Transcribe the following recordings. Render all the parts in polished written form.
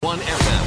1 FM.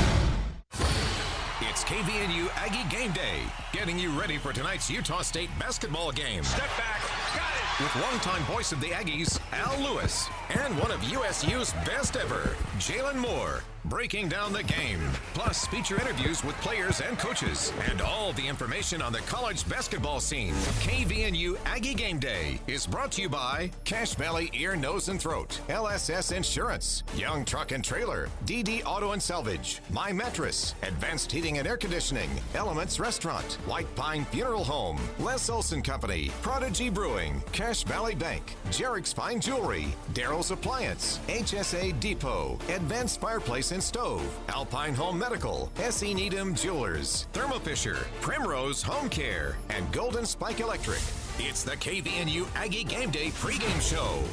It's KVNU Aggie Game Day, getting you ready for tonight's Utah State basketball game. Step back, got it! With longtime voice of the Aggies, Al Lewis, and one of USU's best ever, Jalen Moore, breaking down the game. Plus, feature interviews with players and coaches, and all the information on the college basketball scene. KVNU Aggie Game Day is brought to you by Cache Valley Ear, Nose, and Throat, LSS Insurance, Young Truck and Trailer, DD Auto and Salvage, My Mattress, Advanced Heating and Air Conditioning, Elements Restaurant, White Pine Funeral Home, Les Olson Company, Prodigy Brewing, Cache Valley Bank, Jarek's Fine Jewelry, Daryl's Appliance, HSA Depot, Advanced Fireplace and Stove, Alpine Home Medical, S.E. Needham Jewelers, Thermo Fisher, Primrose Home Care, and Golden Spike Electric. It's the KVNU Aggie Game Day pregame show.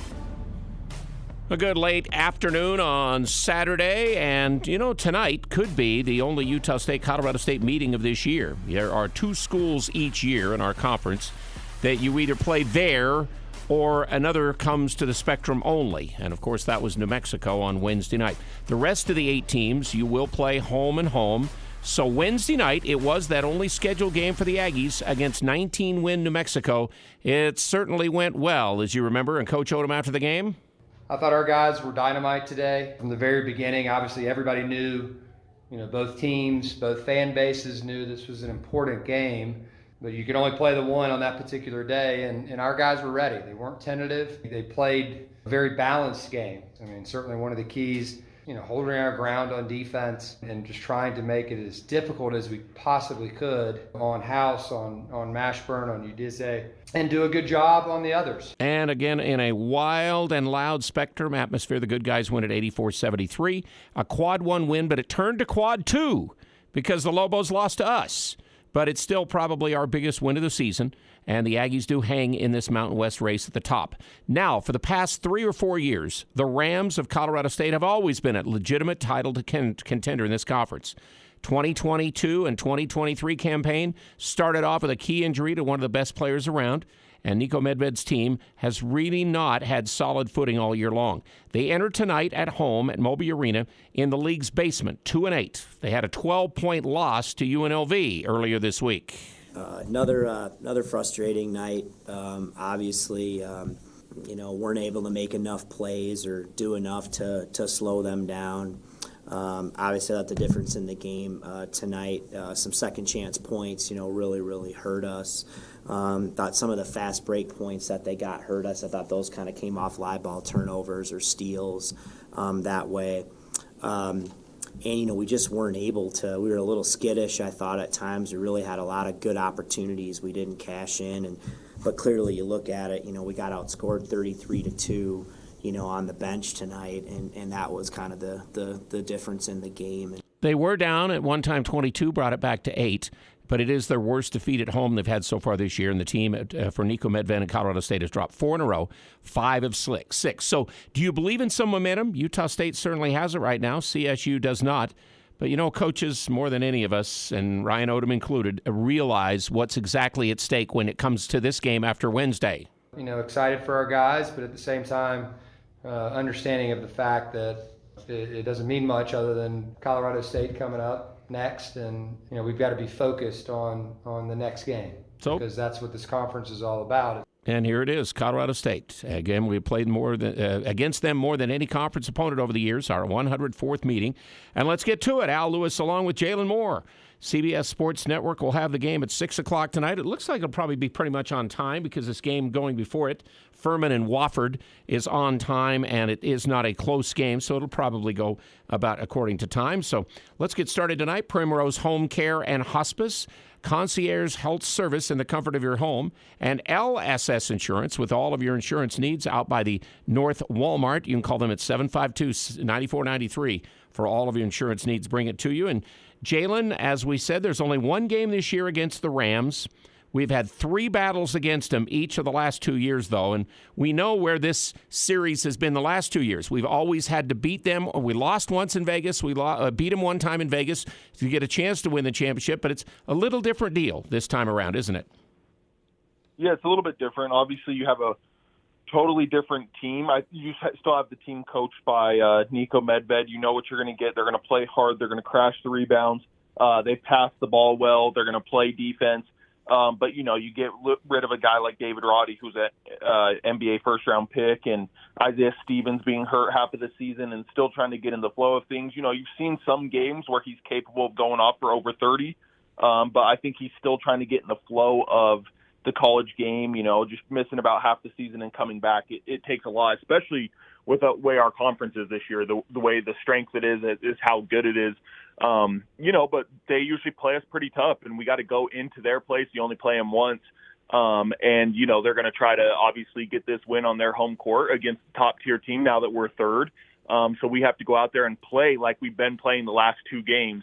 A good late afternoon on Saturday, and, tonight could be the only Utah State-Colorado State meeting of this year. There are two schools each year in our conference that you either play there or another comes to the Spectrum only. And, of course, that was New Mexico on Wednesday night. The rest of the 8 teams, you will play home and home. So Wednesday night, it was that only scheduled game for the Aggies against 19-win New Mexico. It certainly went well, as you remember. And Coach Odom after the game? I thought our guys were dynamite today. From the very beginning, obviously everybody knew, both teams, both fan bases knew this was an important game. But you could only play the one on that particular day, and our guys were ready. They weren't tentative. They played a very balanced game. Certainly one of the keys, holding our ground on defense and just trying to make it as difficult as we possibly could on House, on Mashburn, on Udeze, and do a good job on the others. And again, in a wild and loud Spectrum atmosphere, the good guys win at 84-73. A quad 1 win, but it turned to quad 2 because the Lobos lost to us. But it's still probably our biggest win of the season, and the Aggies do hang in this Mountain West race at the top. Now, for the past 3 or 4 years, the Rams of Colorado State have always been a legitimate title contender in this conference. 2022 and 2023 campaign started off with a key injury to one of the best players around, and Nico Medved's team has really not had solid footing all year long. They entered tonight at home at Moby Arena in the league's basement, 2-8. They had a 12-point loss to UNLV earlier this week. Another frustrating night. Obviously, weren't able to make enough plays or do enough to slow them down. Obviously, that's the difference in the game tonight. Some second chance points, really hurt us. Thought some of the fast break points that they got hurt us. I thought those kind of came off live ball turnovers or steals that way. And, we just weren't able to. We were a little skittish, I thought, at times. We really had a lot of good opportunities we didn't cash in. But clearly you look at it, we got outscored 33-2. On the bench tonight, and that was kind of the difference in the game. They were down at one time 22, brought it back to 8, but it is their worst defeat at home they've had so far this year, and the team for Nico Medved and Colorado State has dropped 4 in a row, 5 of 6. So do you believe in some momentum? Utah State certainly has it right now. CSU does not. But, coaches, more than any of us, and Ryan Odom included, realize what's exactly at stake when it comes to this game after Wednesday. Excited for our guys, but at the same time, understanding of the fact that it doesn't mean much other than Colorado State coming up next, and we've got to be focused on the next game because that's what this conference is all about. And here it is, Colorado State. Again, we played against them more than any conference opponent over the years, our 104th meeting. And let's get to it. Al Lewis along with Jalen Moore. CBS Sports Network will have the game at 6 o'clock tonight. It looks like it'll probably be pretty much on time because this game going before it, Furman and Wofford, is on time, and it is not a close game, so it'll probably go about according to time. So let's get started tonight. Primrose Home Care and Hospice, concierge health service in the comfort of your home, and LSS Insurance with all of your insurance needs out by the North Walmart. You can call them at 752-9493 for all of your insurance needs. Bring it to you. And Jalen, as we said, there's only one game this year against the Rams. We've had 3 battles against them each of the last 2 years, though, and we know where this series has been the last 2 years. We've always had to beat them. We lost once in Vegas. We beat them one time in Vegas to get a chance to win the championship, but it's a little different deal this time around, isn't it? Yeah, it's a little bit different. Obviously, you have a totally different team. You still have the team coached by Nico Medved. You know what you're going to get. They're going to play hard. They're going to crash the rebounds. They pass the ball well. They're going to play defense. But, you get rid of a guy like David Roddy, who's an NBA first-round pick, and Isaiah Stevens being hurt half of the season and still trying to get in the flow of things. You've seen some games where he's capable of going off for over 30, but I think he's still trying to get in the flow of the college game, just missing about half the season and coming back. It takes a lot, especially with the way our conference is this year, the way the strength it is how good it is. But they usually play us pretty tough, and we got to go into their place. You only play them once. And they're going to try to obviously get this win on their home court against the top-tier team now that we're third. So we have to go out there and play like we've been playing the last two games.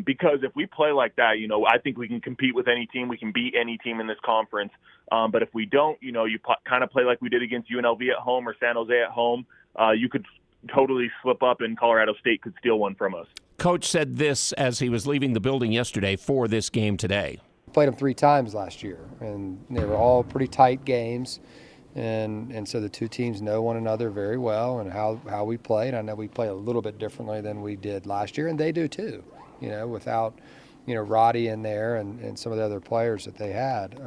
Because if we play like that, I think we can compete with any team. We can beat any team in this conference. But if we don't, you kind of play like we did against UNLV at home or San Jose at home, you could totally slip up and Colorado State could steal one from us. Coach said this as he was leaving the building yesterday for this game today. Played them 3 times last year, and they were all pretty tight games. And so the two teams know one another very well and how we play. And I know we play a little bit differently than we did last year, and they do too, without, Roddy in there and some of the other players that they had.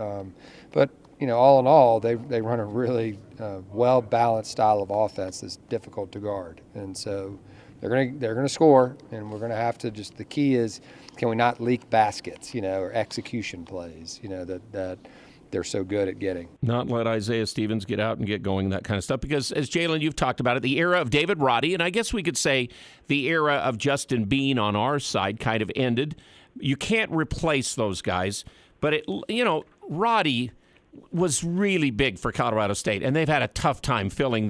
But, all in all, they run a really well-balanced style of offense that's difficult to guard. And so they're gonna score, and we're gonna have to the key is, can we not leak baskets, or execution plays, that they're so good at getting. Not let Isaiah Stevens get out and get going, that kind of stuff. Because, as Jalen, you've talked about it, the era of David Roddy, and I guess we could say the era of Justin Bean on our side kind of ended. You can't replace those guys. But, Roddy was really big for Colorado State, and they've had a tough time filling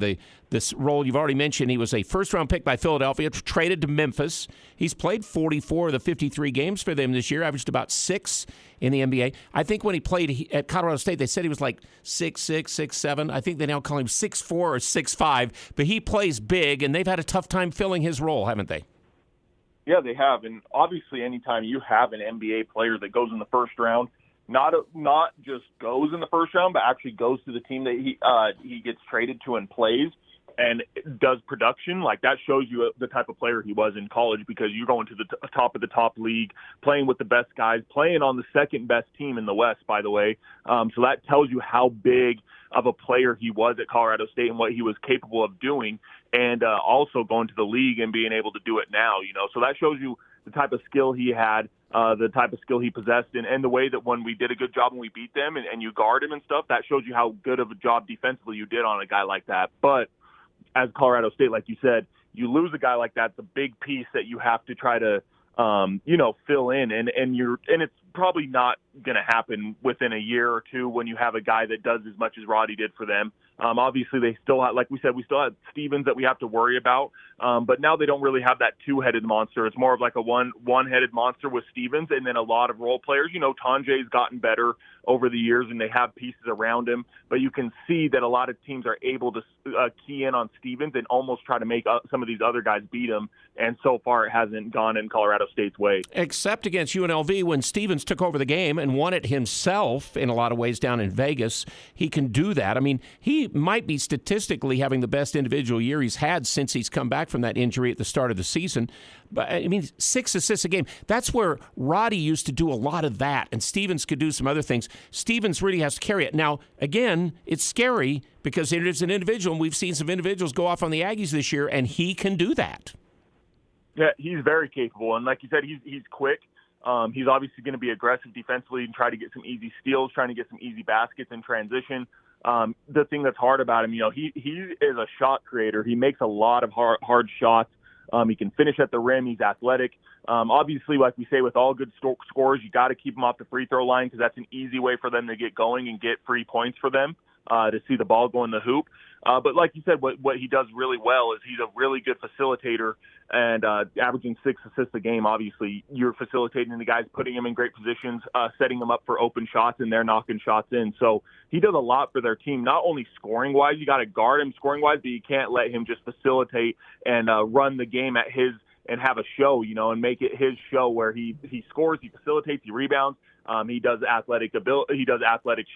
this role. You've already mentioned he was a first-round pick by Philadelphia, traded to Memphis. He's played 44 of the 53 games for them this year, averaged about 6 in the NBA. I think when he played at Colorado State, they said he was like 6'6", 6'7". I think they now call him 6'4" or 6'5", but he plays big, and they've had a tough time filling his role, haven't they? Yeah, they have, and obviously anytime you have an NBA player that goes in the first round, not just goes in the first round, but actually goes to the team that he gets traded to and plays and does production, like that shows you the type of player he was in college, because you're going to the top of the top league, playing with the best guys, playing on the second best team in the West, by the way. So that tells you how big of a player he was at Colorado State and what he was capable of doing, and also going to the league and being able to do it now, So that shows you the type of skill he had, the type of skill he possessed, and the way that when we did a good job and we beat them and you guard him and stuff, that shows you how good of a job defensively you did on a guy like that. But as Colorado State, like you said, you lose a guy like that, it's a big piece that you have to try to, fill in, and it's probably not going to happen within a year or two when you have a guy that does as much as Roddy did for them. Obviously, they still have, like we said, we still have Stevens that we have to worry about, but now they don't really have that two-headed monster. It's more of like a one-headed monster with Stevens, and then a lot of role players. Tanjay's gotten better over the years, and they have pieces around him, but you can see that a lot of teams are able to key in on Stevens and almost try to make some of these other guys beat him, and so far it hasn't gone in Colorado State's way. Except against UNLV when Stevens took over the game and won it himself in a lot of ways down in Vegas. He can do that. I mean, he might be statistically having the best individual year he's had since he's come back from that injury at the start of the season. But, 6 assists a game. That's where Roddy used to do a lot of that, and Stevens could do some other things. Stevens really has to carry it. Now, again, it's scary because it is an individual, and we've seen some individuals go off on the Aggies this year, and he can do that. Yeah, he's very capable, and like you said, he's quick. He's obviously going to be aggressive defensively and try to get some easy steals, trying to get some easy baskets in transition. The thing that's hard about him, he is a shot creator. He makes a lot of hard shots. He can finish at the rim. He's athletic. Obviously, like we say, with all good scorers, you got to keep him off the free throw line because that's an easy way for them to get going and get free points for them to see the ball go in the hoop. But like you said, what he does really well is he's a really good facilitator, and averaging 6 assists a game. Obviously, you're facilitating the guys, putting them in great positions, setting them up for open shots, and they're knocking shots in. So he does a lot for their team, not only scoring-wise. You got to guard him scoring-wise, but you can't let him just facilitate and run the game at his and have a show, and make it his show where he scores, he facilitates, he rebounds. He does athletic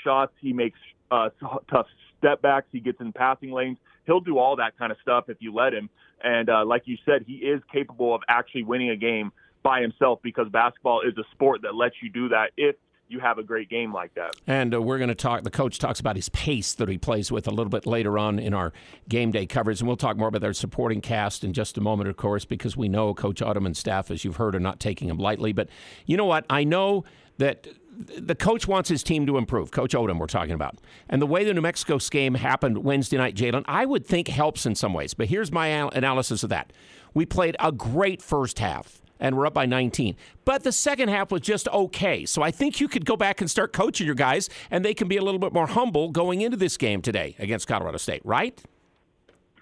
shots. He makes tough step backs. He gets in passing lanes. He'll do all that kind of stuff if you let him. And like you said, he is capable of actually winning a game by himself, because basketball is a sport that lets you do that if you have a great game like that. And we're going to talk, the coach talks about his pace that he plays with a little bit later on in our game day coverage, and we'll talk more about their supporting cast in just a moment, of course, because we know Coach Odom and staff, as you've heard, are not taking him lightly. But you know what? I know that the coach wants his team to improve. Coach Odom, we're talking about. And the way the New Mexico game happened Wednesday night, Jalen, I would think helps in some ways. But here's my analysis of that. We played a great first half, and we're up by 19. But the second half was just okay. So I think you could go back and start coaching your guys, and they can be a little bit more humble going into this game today against Colorado State, right?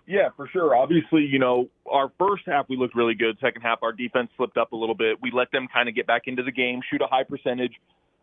Yeah, for sure. Obviously, our first half we looked really good. Second half, our defense slipped up a little bit. We let them kind of get back into the game, shoot a high percentage.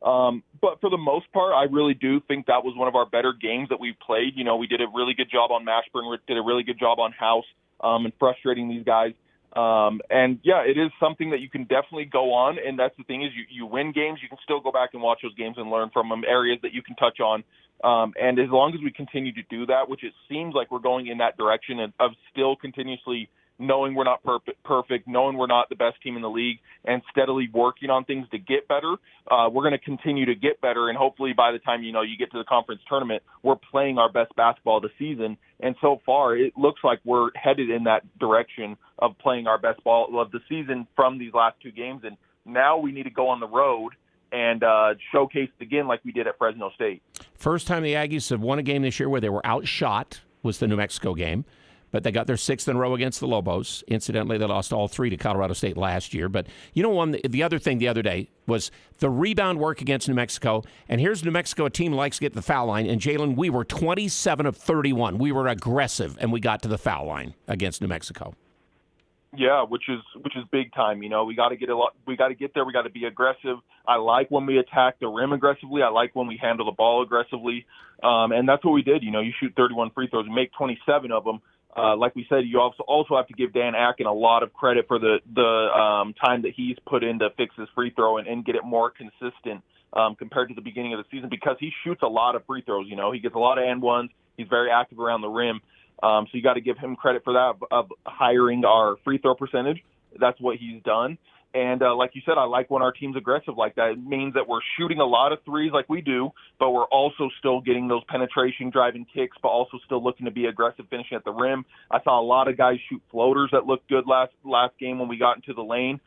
But for the most part, I really do think that was one of our better games that we've played. We did a really good job on Mashburn. We did a really good job on House and frustrating these guys. And yeah, it is something that you can definitely go on. And that's the thing is you win games, you can still go back and watch those games and learn from them, areas that you can touch on. And as long as we continue to do that, which it seems like we're going in that direction of still continuously knowing we're not perfect, knowing we're not the best team in the league, and steadily working on things to get better, we're going to continue to get better. And hopefully by the time, you get to the conference tournament, we're playing our best basketball of the season. And so far, it looks like we're headed in that direction of playing our best ball of the season from these last two games. And now we need to go on the road and showcase it again like we did at Fresno State. First time the Aggies have won a game this year where they were outshot was the New Mexico game. But they got their sixth in a row against the Lobos. Incidentally, they lost all three to Colorado State last year. But the other thing the other day was the rebound work against New Mexico. And here's New Mexico, a team likes to get to the foul line. And, Jalen, we were 27 of 31. We were aggressive, and we got to the foul line against New Mexico. Yeah, which is big time. We got to get we got to get there. We got to be aggressive. I like when we attack the rim aggressively. I like when we handle the ball aggressively. And that's what we did. You shoot 31 free throws and make 27 of them. Like we said, you also have to give Dan Akin a lot of credit for the time that he's put in to fix his free throw and get it more consistent compared to the beginning of the season, because he shoots a lot of free throws. He gets a lot of and ones. He's very active around the rim. So you got to give him credit for that, of hiring our free throw percentage. That's what he's done. And like you said, I like when our team's aggressive like that. It means that we're shooting a lot of threes like we do, but we're also still getting those penetration driving kicks, but also still looking to be aggressive finishing at the rim. I saw a lot of guys shoot floaters that looked good last game when we got into the lane.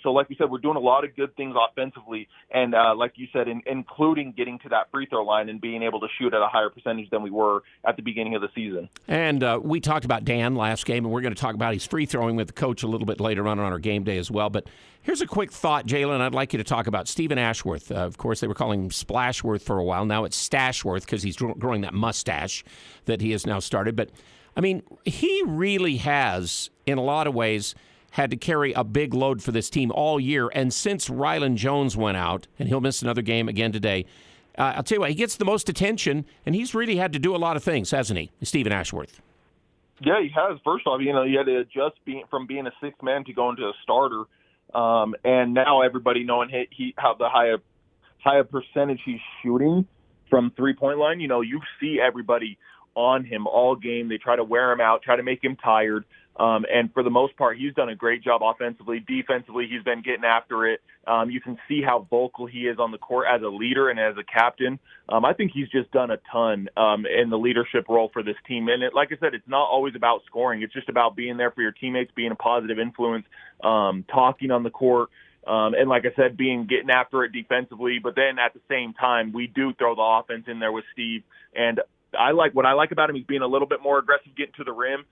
So like we said, we're doing a lot of good things offensively. And like you said, including getting to that free throw line and being able to shoot at a higher percentage than we were at the beginning of the season. And we talked about Dan last game, and we're going to talk about his free throwing with the coach a little bit later on our game day as well. But here's a quick thought, Jalen. I'd like you to talk about Stephen Ashworth. Of course, they were calling him Splashworth for a while. Now it's Stashworth because he's growing that mustache that he has now started. But, I mean, he really has, in a lot of ways, had to carry a big load for this team all year. And since Rylan Jones went out, and he'll miss another game again today, I'll tell you what, he gets the most attention, and he's really had to do a lot of things, hasn't he, Stephen Ashworth? Yeah, he has. First off, he had to adjust from being a sixth man to going to a starter. And now everybody knowing how the higher percentage he's shooting from three-point line, you see everybody on him all game. They try to wear him out, try to make him tired. And for the most part, he's done a great job offensively. Defensively, he's been getting after it. You can see how vocal he is on the court as a leader and as a captain. I think he's just done a ton in the leadership role for this team. And like I said, it's not always about scoring. It's just about being there for your teammates, being a positive influence, talking on the court. And like I said, getting after it defensively. But then at the same time, we do throw the offense in there with Steve. And what I like about him is being a little bit more aggressive, getting to the rim,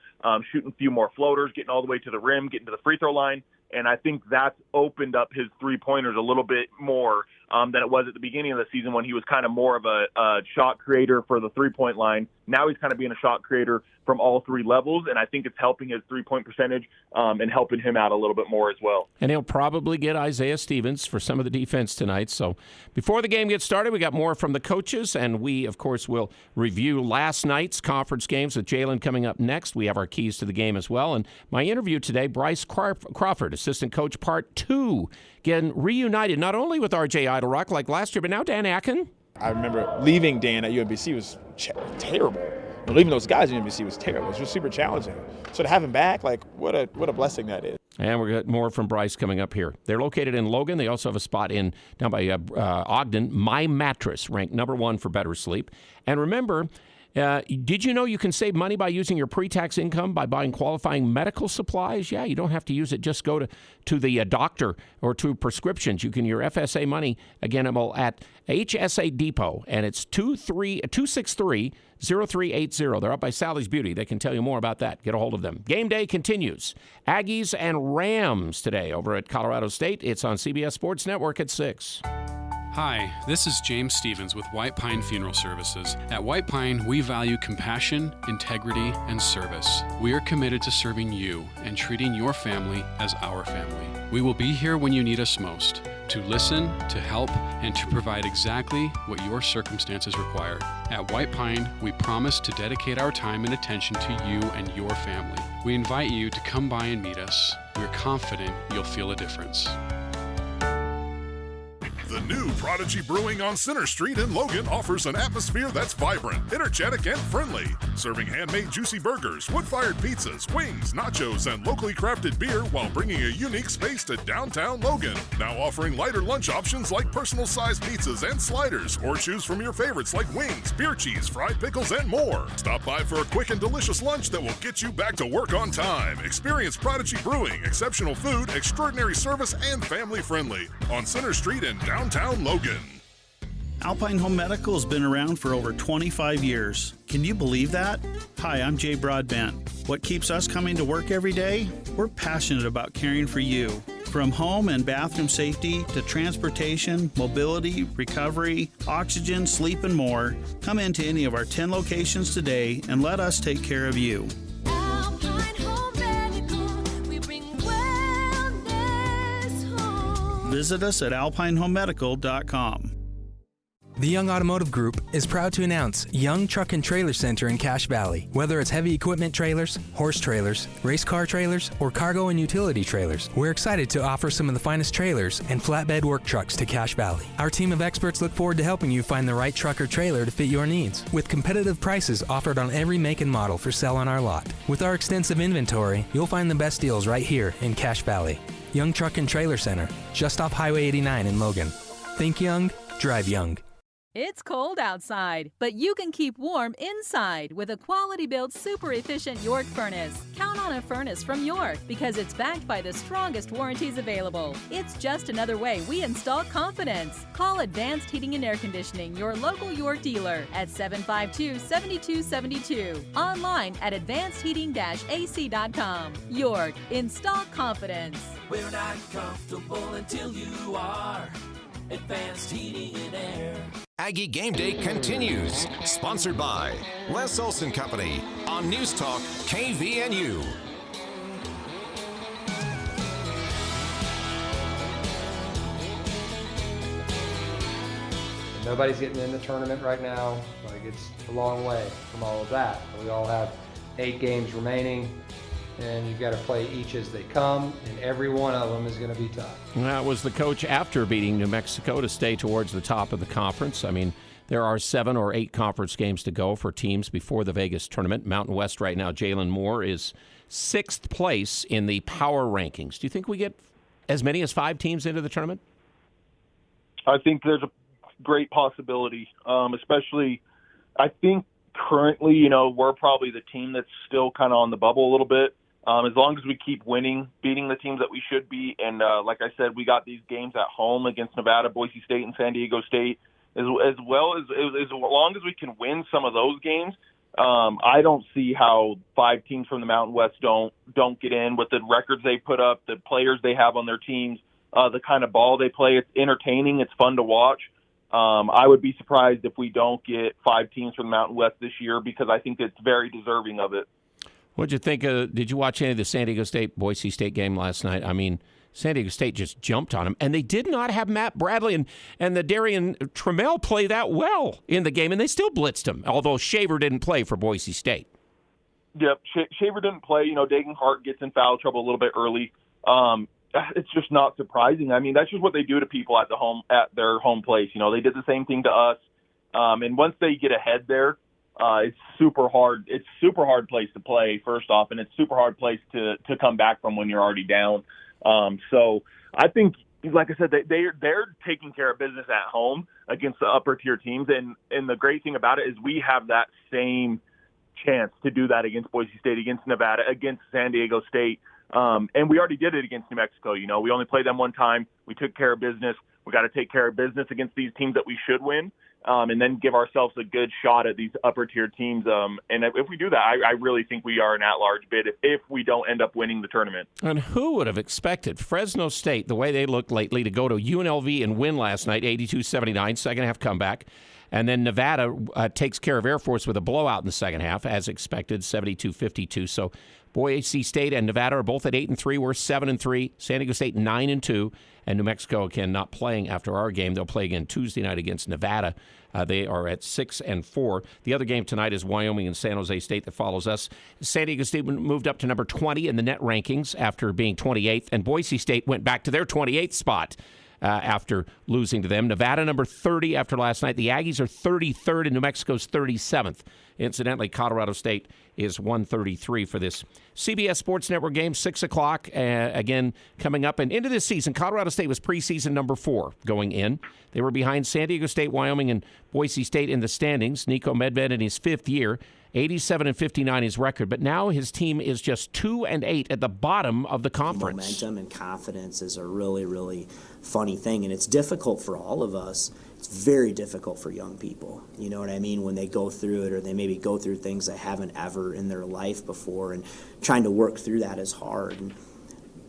shooting a few more floaters, getting all the way to the rim, getting to the free throw line. And I think that's opened up his three-pointers a little bit more than it was at the beginning of the season when he was kind of more of a shot creator for the three-point line. Now he's kind of being a shot creator from all three levels, and I think it's helping his three-point percentage and helping him out a little bit more as well. And he'll probably get Isaiah Stevens for some of the defense tonight. So before the game gets started, we got more from the coaches, and we, of course, will review last night's conference games with Jalen coming up next. We have our keys to the game as well. And my interview today, Bryce Crawford, assistant coach, part 2, getting reunited not only with R.J. Idlerock like last year, but now Dan Akin. I remember leaving Dan at UMBC was terrible. And leaving those guys at UMBC was terrible. It was just super challenging. So to have him back, like, what a blessing that is. And we'll get more from Bryce coming up here. They're located in Logan. They also have a spot down by Ogden. My Mattress, ranked number 1 for better sleep. And remember, did you know you can save money by using your pre-tax income by buying qualifying medical supplies? Yeah, you don't have to use it. Just go to the doctor or to prescriptions. You can your FSA money, again, at HSA Depot, and it's 263-0380. They're up by Sally's Beauty. They can tell you more about that. Get a hold of them. Game day continues. Aggies and Rams today over at Colorado State. It's on CBS Sports Network at 6. Hi, this is James Stevens with White Pine Funeral Services. At White Pine, we value compassion, integrity, and service. We are committed to serving you and treating your family as our family. We will be here when you need us most, to listen, to help, and to provide exactly what your circumstances require. At White Pine, we promise to dedicate our time and attention to you and your family. We invite you to come by and meet us. We're confident you'll feel a difference. The new Prodigy Brewing on Center Street in Logan offers an atmosphere that's vibrant, energetic, and friendly. Serving handmade juicy burgers, wood-fired pizzas, wings, nachos, and locally crafted beer while bringing a unique space to downtown Logan. Now offering lighter lunch options like personal-sized pizzas and sliders, or choose from your favorites like wings, beer cheese, fried pickles, and more. Stop by for a quick and delicious lunch that will get you back to work on time. Experience Prodigy Brewing, exceptional food, extraordinary service, and family-friendly on Center Street in downtown Logan. Alpine Home Medical has been around for over 25 years. Can you believe that? Hi, I'm Jay Broadbent. What keeps us coming to work every day? We're passionate about caring for you. From home and bathroom safety to transportation, mobility, recovery, oxygen, sleep, and more, come into any of our 10 locations today and let us take care of you. Alpine Home Medical, we bring wellness home. Visit us at alpinehomemedical.com. The Young Automotive Group is proud to announce Young Truck and Trailer Center in Cache Valley. Whether it's heavy equipment trailers, horse trailers, race car trailers, or cargo and utility trailers, we're excited to offer some of the finest trailers and flatbed work trucks to Cache Valley. Our team of experts look forward to helping you find the right truck or trailer to fit your needs, with competitive prices offered on every make and model for sale on our lot. With our extensive inventory, you'll find the best deals right here in Cache Valley. Young Truck and Trailer Center, just off Highway 89 in Logan. Think young, drive young. It's cold outside, but you can keep warm inside with a quality-built, super-efficient York furnace. Count on a furnace from York because it's backed by the strongest warranties available. It's just another way we install confidence. Call Advanced Heating and Air Conditioning, your local York dealer, at 752-7272. Online at advancedheating-ac.com. York, install confidence. We're not comfortable until you are. Advanced Heating and Air. Aggie Game Day continues. Sponsored by Les Olson Company on News Talk KVNU. Nobody's getting in the tournament right now. Like, it's a long way from all of that. We all have 8 games remaining, and you've got to play each as they come, and every one of them is going to be tough. That was the coach after beating New Mexico to stay towards the top of the conference. I mean, there are 7 or 8 conference games to go for teams before the Vegas tournament. Mountain West right now, Jalen Moore is 6th place in the power rankings. Do you think we get as many as 5 teams into the tournament? I think there's a great possibility, especially I think currently, we're probably the team that's still kind of on the bubble a little bit. As long as we keep winning, beating the teams that we should beat, and like I said, we got these games at home against Nevada, Boise State, and San Diego State, as long as we can win some of those games, I don't see how 5 teams from the Mountain West don't get in with the records they put up, the players they have on their teams, the kind of ball they play. It's entertaining. It's fun to watch. I would be surprised if we don't get 5 teams from the Mountain West this year because I think it's very deserving of it. What'd you think of, did you watch any of the San Diego State-Boise State game last night? I mean, San Diego State just jumped on them, and they did not have Matt Bradley and the Darian Trammell play that well in the game, and they still blitzed him, although Shaver didn't play for Boise State. Yep, Shaver didn't play. Dagan Hart gets in foul trouble a little bit early. It's just not surprising. I mean, that's just what they do to people at their home place. They did the same thing to us. And once they get ahead there, it's super hard. It's super hard place to play, first off, and it's super hard place to come back from when you're already down. So I think, like I said, they're taking care of business at home against the upper tier teams. And the great thing about it is we have that same chance to do that against Boise State, against Nevada, against San Diego State. And we already did it against New Mexico. You know, we only played them one time. We took care of business. We got to take care of business against these teams that we should win, and then give ourselves a good shot at these upper tier teams. And if we do that, I really think we are an at-large bid if we don't end up winning the tournament. And who would have expected Fresno State, the way they looked lately, to go to UNLV and win last night, 82-79, second half comeback. And then Nevada takes care of Air Force with a blowout in the second half, as expected, 72-52. So Boise State and Nevada are both at 8-3. We're 7-3. San Diego State 9-2. And New Mexico, again, not playing after our game. They'll play again Tuesday night against Nevada. They are at 6-4. The other game tonight is Wyoming and San Jose State that follows us. San Diego State moved up to number 20 in the net rankings after being 28th. And Boise State went back to their 28th spot after losing to them. Nevada number 30 after last night. The Aggies are 33rd and New Mexico's 37th. Incidentally, Colorado State is 133 for this CBS Sports Network game, 6 o'clock, again, coming up. And into this season, Colorado State was preseason number 4 going in. They were behind San Diego State, Wyoming, and Boise State in the standings. Nico Medved in his 5th year, 87-59 his record. But now his team is just 2-8 at the bottom of the conference. Momentum and confidence is a really, really funny thing, and it's difficult for all of us. It's very difficult for young people, you know what I mean, when they go through it or they maybe go through things they haven't ever in their life before, and trying to work through that is hard.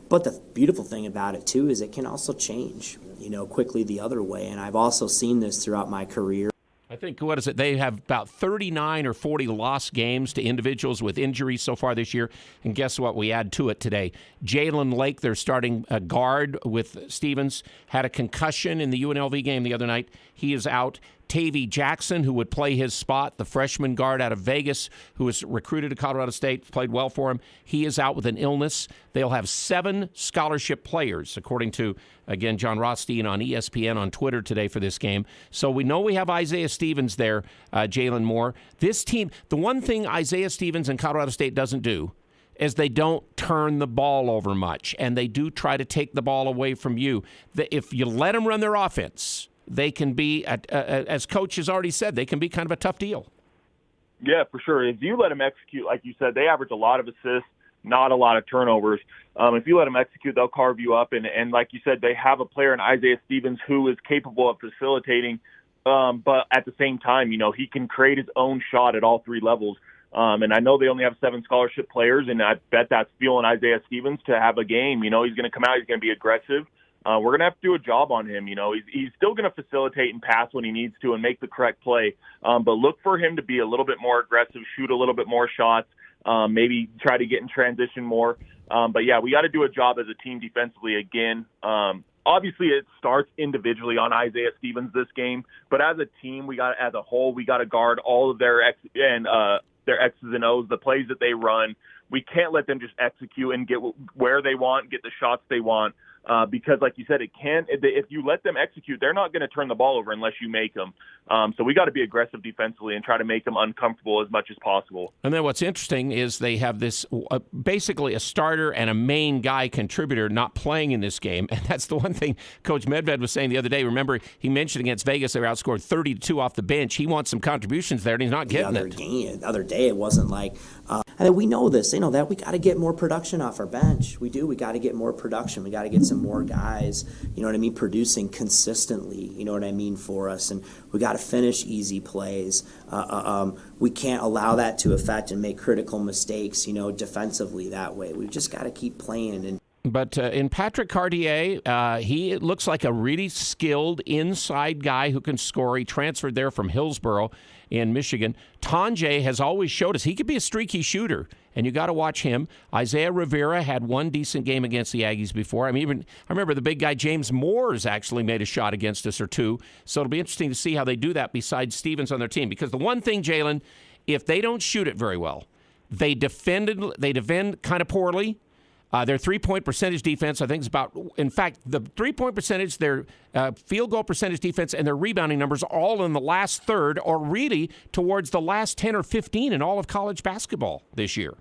But the beautiful thing about it, too, is it can also change, you know, quickly the other way. And I've also seen this throughout my career. I think, what is it, they have about 39 or 40 lost games to individuals with injuries so far this year. And guess what? We add to it today. Jalen Lake, their starting guard with Stevens, had a concussion in the UNLV game the other night. He is out. Tavy Jackson, who would play his spot, the freshman guard out of Vegas, who was recruited to Colorado State, played well for him. He is out with an illness. They'll have 7 scholarship players, according to, again, John Rothstein on ESPN on Twitter today for this game. So we know we have Isaiah Stevens there, Jalen Moore. This team, the one thing Isaiah Stevens and Colorado State doesn't do is they don't turn the ball over much, and they do try to take the ball away from you. If you let them run their offense, they can be, as Coach has already said, they can be kind of a tough deal. Yeah, for sure. If you let them execute, like you said, they average a lot of assists, not a lot of turnovers. If you let them execute, they'll carve you up. And like you said, they have a player in Isaiah Stevens who is capable of facilitating, but at the same time, you know, he can create his own shot at all 3 levels. And I know they only have 7 scholarship players, and I bet that's fueling Isaiah Stevens to have a game. You know, he's going to come out, he's going to be aggressive. We're going to have to do a job on him. You know, he's still going to facilitate and pass when he needs to and make the correct play. But look for him to be a little bit more aggressive, shoot a little bit more shots, maybe try to get in transition more. But, yeah, we got to do a job as a team defensively again. Obviously, it starts individually on Isaiah Stevens this game. But as a team, as a whole, we got to guard all of their X's and O's, the plays that they run. We can't let them just execute and get where they want, get the shots they want. Because, like you said, if you let them execute, they're not going to turn the ball over unless you make them. So we got to be aggressive defensively and try to make them uncomfortable as much as possible. And then what's interesting is they have this basically a starter and a main guy contributor not playing in this game. And that's the one thing Coach Medved was saying the other day. Remember, he mentioned against Vegas they were outscored 30-2 off the bench. He wants some contributions there, and he's not getting it. The other day, it wasn't like and we know this. You know that we got to get more production off our bench. We do. We got to get more production. We got to get some more guys, you know what I mean, producing consistently, you know what I mean, for us. And we got to finish easy plays. We can't allow that to affect and make critical mistakes, you know, defensively that way. We've just got to keep playing. But in Patrick Cartier, he looks like a really skilled inside guy who can score. He transferred there from Hillsboro in Michigan. Tonje has always showed us he could be a streaky shooter, and you got to watch him. Isaiah Rivera had one decent game against the Aggies before. I remember the big guy James Moores actually made a shot against us or 2. So it'll be interesting to see how they do that besides Stevens on their team. Because the one thing, Jalen, if they don't shoot it very well, they defend kind of poorly. Their three-point percentage defense, I think, is about, in fact, the three-point percentage, their field goal percentage defense, and their rebounding numbers are all in the last third or really towards the last 10 or 15 in all of college basketball this year.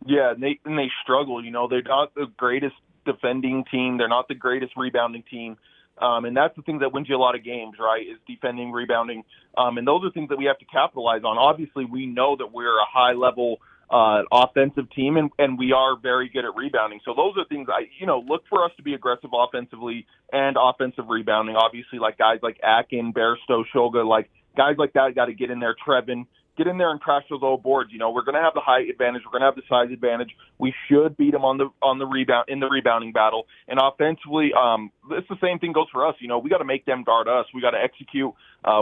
Yeah, and they struggle. They're not the greatest defending team. They're not the greatest rebounding team. And that's the thing that wins you a lot of games, right, is defending, rebounding. And those are things that we have to capitalize on. Obviously, we know that we're a high-level offensive team, and we are very good at rebounding. So those are things look for us to be aggressive offensively and offensive rebounding. Obviously, like guys like Akin, Bairstow, Shoga, like guys like that got to get in there. Trevin, get in there and crash those old boards. We're going to have the height advantage. We're going to have the size advantage. We should beat them on the rebound in the rebounding battle. And offensively, it's the same thing goes for us. We got to make them guard us. We got to execute.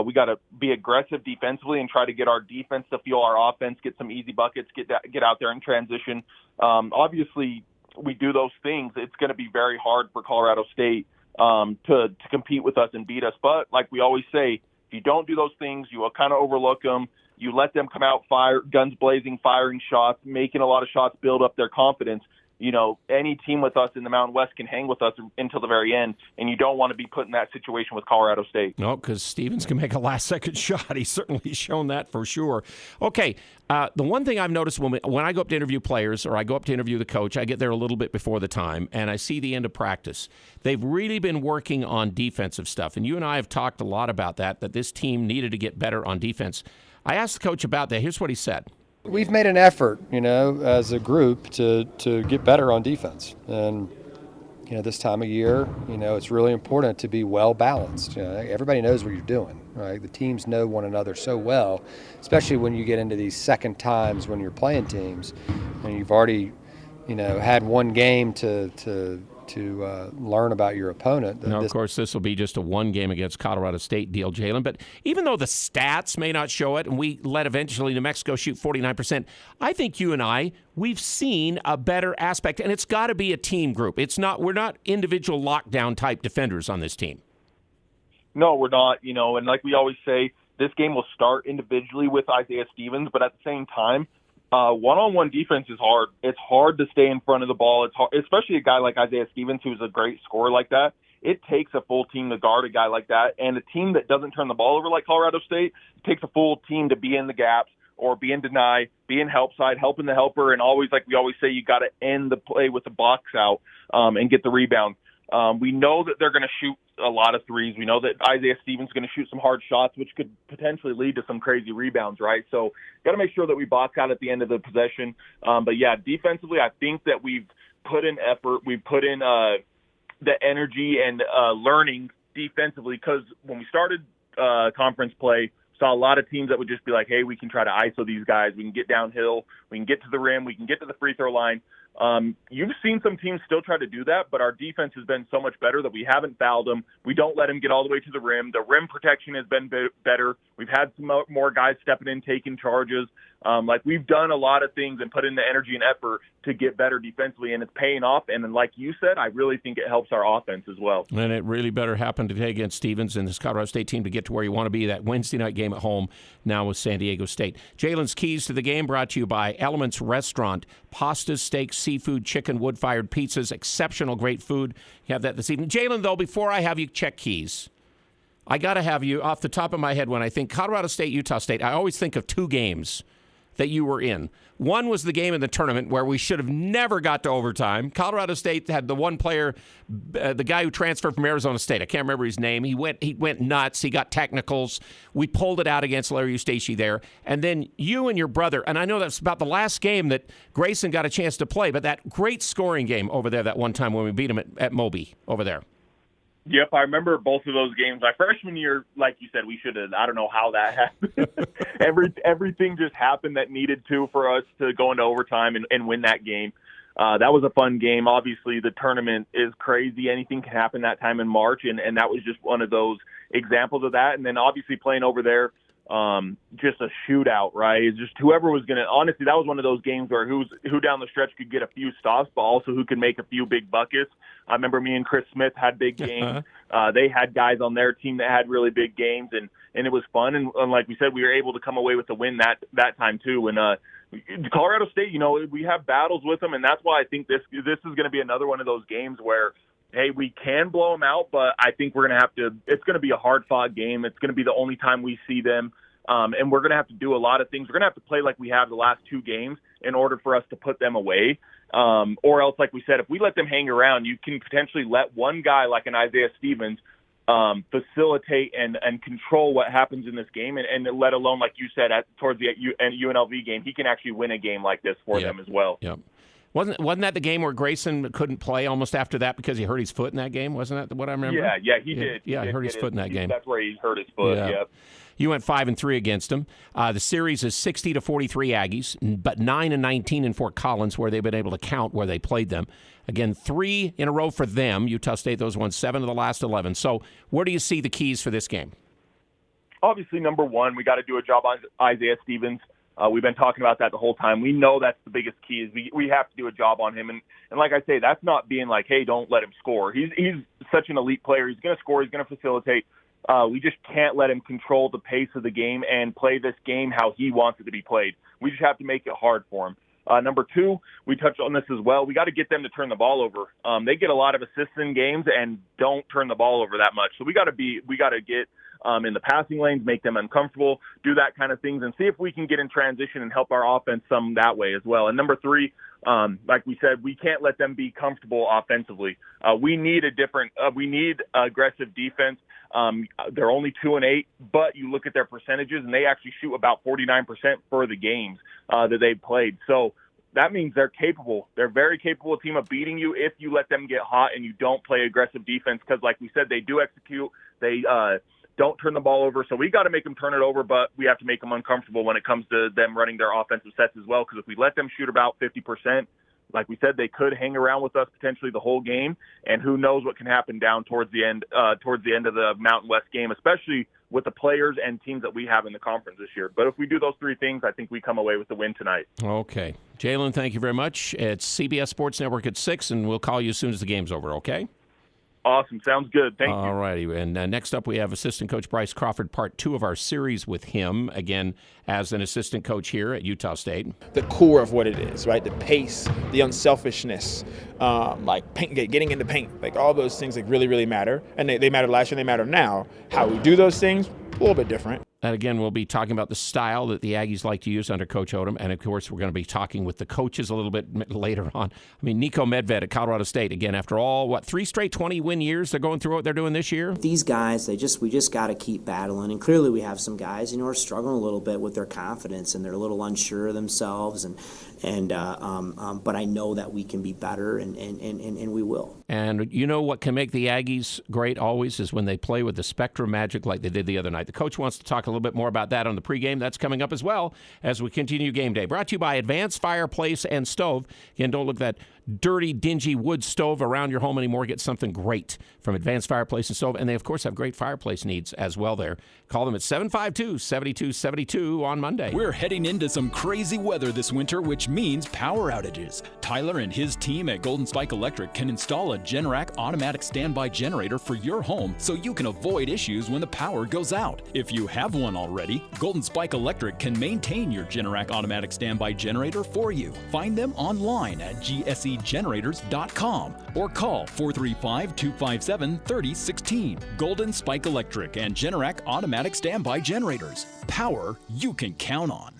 We got to be aggressive defensively and try to get our defense to fuel our offense, get some easy buckets, get out there and transition. Obviously, we do those things. It's going to be very hard for Colorado State to compete with us and beat us. But like we always say, if you don't do those things, you will kind of overlook them. You let them come out, guns blazing, firing shots, making a lot of shots, build up their confidence. Any team with us in the Mountain West can hang with us until the very end, and you don't want to be put in that situation with Colorado State. No, because Stevens can make a last-second shot. He's certainly shown that for sure. Okay, the one thing I've noticed when I go up to interview players or I go up to interview the coach, I get there a little bit before the time, and I see the end of practice. They've really been working on defensive stuff, and you and I have talked a lot about that this team needed to get better on defense. I asked the coach about that. Here's what he said. We've made an effort, as a group to get better on defense. And, this time of year, it's really important to be well balanced. Everybody knows what you're doing, right? The teams know one another so well, especially when you get into these second times when you're playing teams and you've already, had one game to learn about your opponent. Now, of course, this will be just a one game against Colorado State deal, Jalen. But even though the stats may not show it, and we let eventually New Mexico shoot 49%, I think you and we've seen a better aspect, and it's got to be a team group. We're not individual lockdown type defenders on this team. No, we're not. And like we always say, this game will start individually with Isaiah Stevens, but at the same time, one-on-one defense is hard. It's hard to stay in front of the ball. It's hard, especially a guy like Isaiah Stevens, who's a great scorer like that. It takes a full team to guard a guy like that. And a team that doesn't turn the ball over like Colorado State takes a full team to be in the gaps or be in deny, be in help side, helping the helper. And always, like we always say, you got to end the play with the box out and get the rebound. We know that they're going to shoot a lot of threes. We know that Isaiah Stevens is going to shoot some hard shots, which could potentially lead to some crazy rebounds, right? So got to make sure that we box out at the end of the possession. But, yeah, defensively, I think that we've put in effort. We've put in the energy and learning defensively because when we started conference play, saw a lot of teams that would just be like, hey, we can try to ISO these guys. We can get downhill. We can get to the rim. We can get to the free throw line. You've seen some teams still try to do that, but our defense has been so much better that we haven't fouled them. We don't let them get all the way to the rim. The rim protection has been better. We've had some more guys stepping in, taking charges. We've done a lot of things and put in the energy and effort to get better defensively, and it's paying off. And then, like you said, I really think it helps our offense as well. And it really better happen today against Stevens and this Colorado State team to get to where you want to be, that Wednesday night game at home now with San Diego State. Jalen's Keys to the Game brought to you by Elements Restaurant. Pastas, steaks, seafood, chicken, wood-fired pizzas, exceptional great food. You have that this evening. Jalen, though, before I have you check keys, I got to have you off the top of my head when I think Colorado State, Utah State, I always think of two games that you were in. One was the game in the tournament where we should have never got to overtime. Colorado State had the one player, the guy who transferred from Arizona State. I can't remember his name. He went nuts. He got technicals. We pulled it out against Larry Eustace there. And then you and your brother, and I know that's about the last game that Grayson got a chance to play, but that great scoring game over there that one time when we beat him at Moby over there. Yep, I remember both of those games. My freshman year, like you said, we should have, I don't know how that happened. Everything just happened that needed to for us to go into overtime and win that game. That was a fun game. Obviously, the tournament is crazy. Anything can happen that time in March, and that was just one of those examples of that. And then obviously playing over there, just a shootout, right? It's just whoever was going to – honestly, that was one of those games where who down the stretch could get a few stops, but also who could make a few big buckets. I remember me and Chris Smith had big games. They had guys on their team that had really big games, and it was fun. And like we said, we were able to come away with the win that time too. And Colorado State, we have battles with them, and that's why I think this is going to be another one of those games where, hey, we can blow them out, but I think we're going to have to – it's going to be a hard-fought game. It's going to be the only time we see them, and we're going to have to do a lot of things. We're going to have to play like we have the last 2 games in order for us to put them away. Or else, like we said, if we let them hang around, you can potentially let one guy like an Isaiah Stevens facilitate and control what happens in this game, and let alone, like you said, towards the UNLV game, he can actually win a game like this for them as well. Yep. Wasn't that the game where Grayson couldn't play almost after that because he hurt his foot in that game? Wasn't that what I remember? Yeah, he did. Yeah, he hurt his foot in that game. That's where he hurt his foot. Yeah. You went 5-3 against them. The series is 60-43 Aggies, but 9-19 in Fort Collins, where they've been able to count where they played them. Again, 3 in a row for them. Utah State, those won 7 of the last 11. So where do you see the keys for this game? Obviously, number one, we got to do a job on Isaiah Stevens. We've been talking about that the whole time. We know that's the biggest key is we have to do a job on him. And like I say, that's not being like, hey, don't let him score. He's such an elite player. He's going to score. He's going to facilitate. We just can't let him control the pace of the game and play this game how he wants it to be played. We just have to make it hard for him. Number two, we touched on this as well. We got to get them to turn the ball over. They get a lot of assists in games and don't turn the ball over that much. So we got to get in the passing lanes, make them uncomfortable, do that kind of things, and see if we can get in transition and help our offense some that way as well. And number three, like we said, we can't let them be comfortable offensively. We need aggressive defense. They're only 2-8, but you look at their percentages, and they actually shoot about 49% for the games that they've played. So that means they're capable. They're a very capable team of beating you if you let them get hot and you don't play aggressive defense because, like we said, they do execute. They don't turn the ball over. So we got to make them turn it over, but we have to make them uncomfortable when it comes to them running their offensive sets as well, because if we let them shoot about 50%, like we said, they could hang around with us potentially the whole game, and who knows what can happen down towards the end of the Mountain West game, especially with the players and teams that we have in the conference this year. But if we do those 3 things, I think we come away with the win tonight. Okay. Jalen, thank you very much. It's CBS Sports Network at 6, and we'll call you as soon as the game's over, okay? Awesome. Sounds good. Thank you. All righty. And next up, we have assistant coach Bryce Crawford, part 2 of our series with him, again, as an assistant coach here at Utah State. The core of what it is, right? The pace, the unselfishness, getting into paint, like all those things like really, really matter. And they mattered last year, they matter now. How we do those things, a little bit different. And again, we'll be talking about the style that the Aggies like to use under Coach Odom. And, of course, we're going to be talking with the coaches a little bit later on. I mean, Nico Medved at Colorado State, again, after all, 3 straight 20-win years they're going through what they're doing this year? These guys, we just got to keep battling. And clearly we have some guys, are struggling a little bit with their confidence, and they're a little unsure of themselves. But I know that we can be better, and we will. And you know what can make the Aggies great always is when they play with the Spectrum Magic like they did the other night. The coach wants to talk a little bit more about that on the pregame. That's coming up as well as we continue game day. Brought to you by Advanced Fireplace and Stove. Again, don't look at that dirty, dingy wood stove around your home anymore. Get something great from Advanced Fireplace and Stove. And they, of course, have great fireplace needs as well there. Call them at 752-7272 on Monday. We're heading into some crazy weather this winter, which means power outages. Tyler and his team at Golden Spike Electric can install a Generac automatic standby generator for your home so you can avoid issues when the power goes out. If you have one already, Golden Spike Electric can maintain your Generac automatic standby generator for you. Find them online at gsegenerators.com or call 435-257-3016. Golden Spike Electric and Generac automatic standby generators. Power you can count on.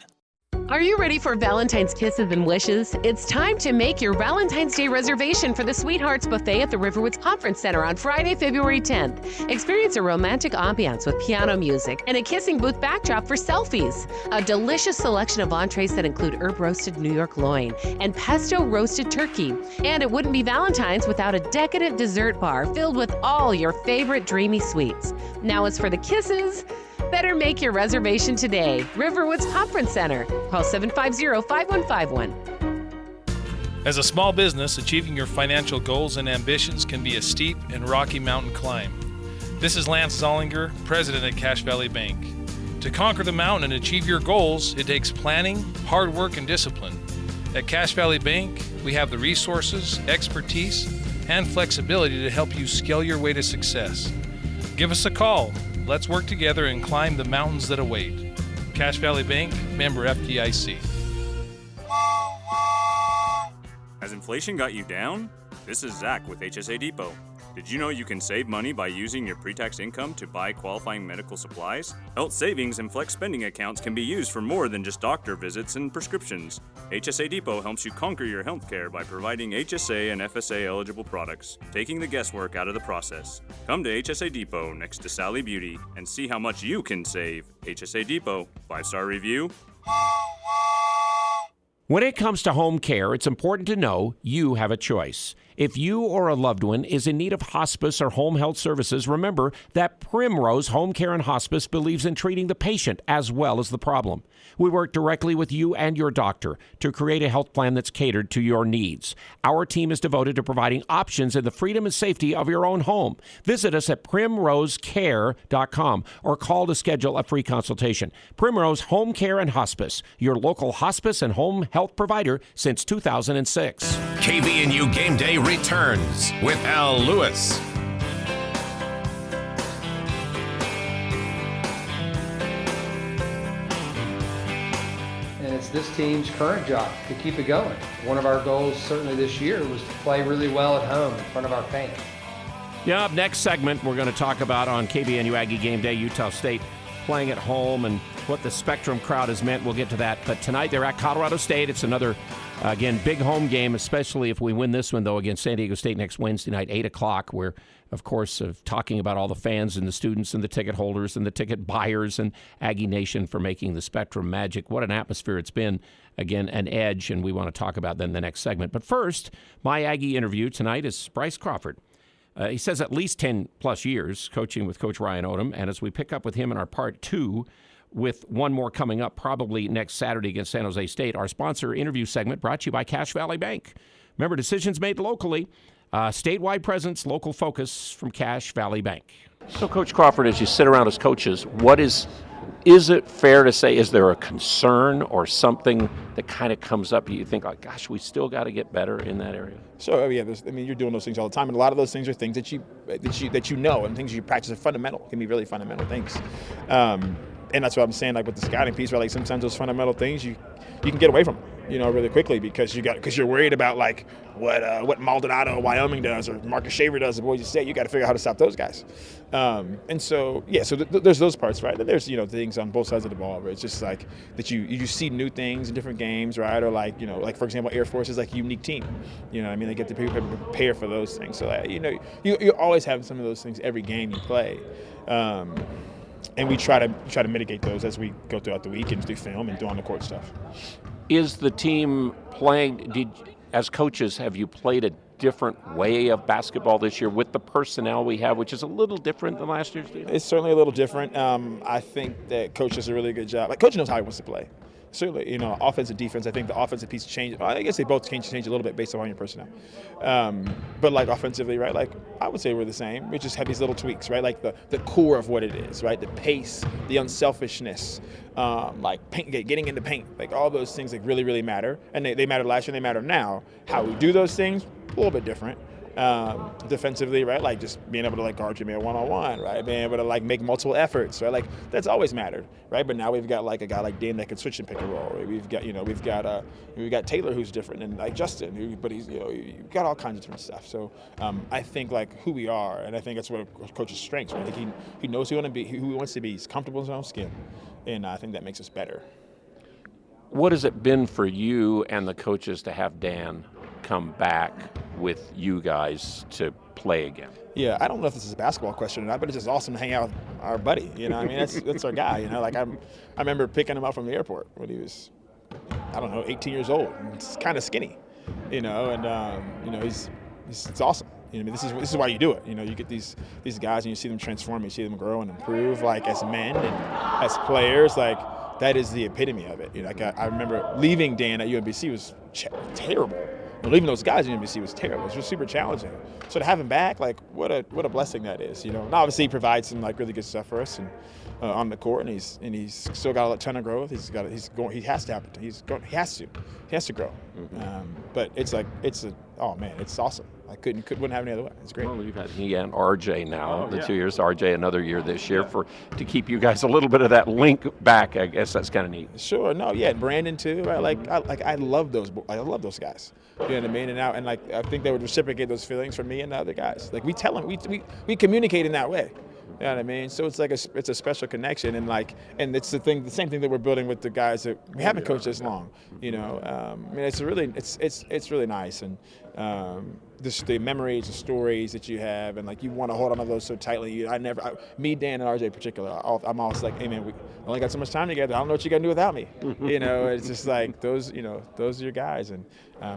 Are you ready for Valentine's kisses and wishes? It's time to make your Valentine's Day reservation for the Sweethearts Buffet at the Riverwoods Conference Center on Friday, February 10th. Experience a romantic ambiance with piano music and a kissing booth backdrop for selfies. A delicious selection of entrees that include herb-roasted New York loin and pesto-roasted turkey. And it wouldn't be Valentine's without a decadent dessert bar filled with all your favorite dreamy sweets. Now as for the kisses, better make your reservation today. Riverwoods Conference Center. Call 750-5151. As a small business, achieving your financial goals and ambitions can be a steep and rocky mountain climb. This is Lance Zollinger, president at Cache Valley Bank. To conquer the mountain and achieve your goals, it takes planning, hard work, and discipline. At Cache Valley Bank, we have the resources, expertise, and flexibility to help you scale your way to success. Give us a call. Let's work together and climb the mountains that await. Cache Valley Bank, member FDIC. inflation got you down? This is Zach with HSA Depot. Did you know you can save money by using your pre-tax income to buy qualifying medical supplies? Health savings and flex spending accounts can be used for more than just doctor visits and prescriptions. HSA Depot helps you conquer your healthcare by providing HSA and FSA eligible products, taking the guesswork out of the process. Come to HSA Depot next to Sally Beauty and see how much you can save. HSA Depot, 5-star review. When it comes to home care, it's important to know you have a choice. If you or a loved one is in need of hospice or home health services, remember that Primrose Home Care and Hospice believes in treating the patient as well as the problem. We work directly with you and your doctor to create a health plan that's catered to your needs. Our team is devoted to providing options in the freedom and safety of your own home. Visit us at primrosecare.com or call to schedule a free consultation. Primrose Home Care and Hospice, your local hospice and home health provider since 2006. KVNU Game Day returns with Al Lewis. And it's this team's current job to keep it going. One of our goals certainly this year was to play really well at home in front of our fans. Yeah, up next segment, we're going to talk about on KVNU Aggie Game Day, Utah State playing at home and what the Spectrum crowd has meant. We'll get to that. But tonight they're at Colorado State. It's another, again, big home game, especially if we win this one, though, against San Diego State next Wednesday night, 8 o'clock. We're, of course, talking about all the fans and the students and the ticket holders and the ticket buyers and Aggie Nation for making the Spectrum magic. What an atmosphere it's been. Again, an edge, and we want to talk about that in the next segment. But first, my Aggie interview tonight is Bryce Crawford. He says at least 10-plus years coaching with Coach Ryan Odom, and as we pick up with him in our part two, with one more coming up probably next Saturday against San Jose State, our sponsor interview segment brought to you by Cache Valley Bank. Remember, decisions made locally, statewide presence, local focus from Cache Valley Bank. So, Coach Crawford, as you sit around as coaches, is it fair to say, is there a concern or something that kind of comes up you think, like, gosh, we still got to get better in that area? So yeah, you're doing those things all the time, and a lot of those things are things that you know, and things you practice are fundamental. Can be really fundamental things, and that's what I'm saying. Like with the scouting piece, right? Like sometimes those fundamental things you can get away from, really quickly because you're worried about like what Maldonado, Wyoming does, or Marcus Shaver does. The Boise State, you got to figure out how to stop those guys. And so yeah, so there's those parts, right? And there's things on both sides of the ball where it's just like that you see new things in different games, right? Or like like for example, Air Force is like a unique team. I mean, they get to prepare for those things. So you always have some of those things every game you play. And we try to mitigate those as we go throughout the week and do film and do on the court stuff. Is the team playing? As coaches, have you played a different way of basketball this year with the personnel we have, which is a little different than last year's team? It's certainly a little different. I think that coach does a really good job. Like coach knows how he wants to play. Certainly, offense and defense. I think the offensive piece changed. I guess they both change a little bit based on your personnel. But like offensively, right? Like I would say we're the same. We just have these little tweaks, right? Like the core of what it is, right? The pace, the unselfishness, getting into paint, like all those things like really, really matter. And they mattered last year. And they matter now. How we do those things, a little bit different. Defensively, right? Like just being able to like guard your man one-on-one, right? Being able to like make multiple efforts, right? Like that's always mattered, right? But now we've got like a guy like Dan that can switch and pick and roll. Right? We've got Taylor who's different, and like Justin, but he's you've got all kinds of different stuff. So I think like who we are, and I think that's what a coach's strengths, right? I think he knows who he wants to be. He's comfortable in his own skin, and I think that makes us better. What has it been for you and the coaches to have Dan come back with you guys to play again? Yeah, I don't know if this is a basketball question or not, but it's just awesome to hang out with our buddy. I mean, that's our guy. Like I remember picking him up from the airport when he was, 18 years old. He's kind of skinny, and it's awesome. This is why you do it. You get these guys and you see them transform, you see them grow and improve, like as men and as players. Like that is the epitome of it. Like I remember leaving Dan at UMBC was terrible. Leaving those guys at UMBC was terrible. It was super challenging. So to have him back, like what a blessing that is. And obviously he provides some like really good stuff for us and on the court, and he's still got a ton of growth. He has to grow. Mm-hmm. But it's awesome. I wouldn't have any other way. It's great. Well, you've had me and RJ now, the yeah. 2 years. RJ another year this year to keep you guys a little bit of that link back. I guess that's kind of neat. Sure. No. Yeah. And Brandon too. Right? I love those. I love those guys. You know what I mean? And like I think they would reciprocate those feelings for me and the other guys. Like we tell them, we communicate in that way. You know what I mean? So it's like it's a special connection, and it's the same thing that we're building with the guys that we haven't coached this long. You know, I mean, it's really nice, and the memories, the stories that you have, and like you want to hold on to those so tightly. Me, Dan, and RJ in particular, I'm always like, hey man, we only got so much time together. I don't know what you're gonna do without me. You know, it's just like those are your guys, and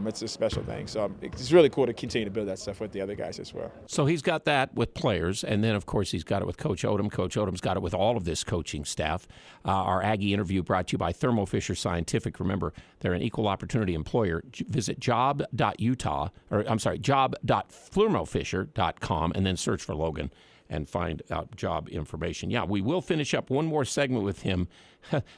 it's a special thing. So it's really cool to continue to build that stuff with the other guys as well. So he's got that with players, and then, of course, he's got it with Coach Odom. Coach Odom's got it with all of this coaching staff. Our Aggie interview brought to you by Thermo Fisher Scientific. Remember, they're an equal opportunity employer. Visit job.thermofisher.com and then search for Logan and find out job information. Yeah, we will finish up one more segment with him.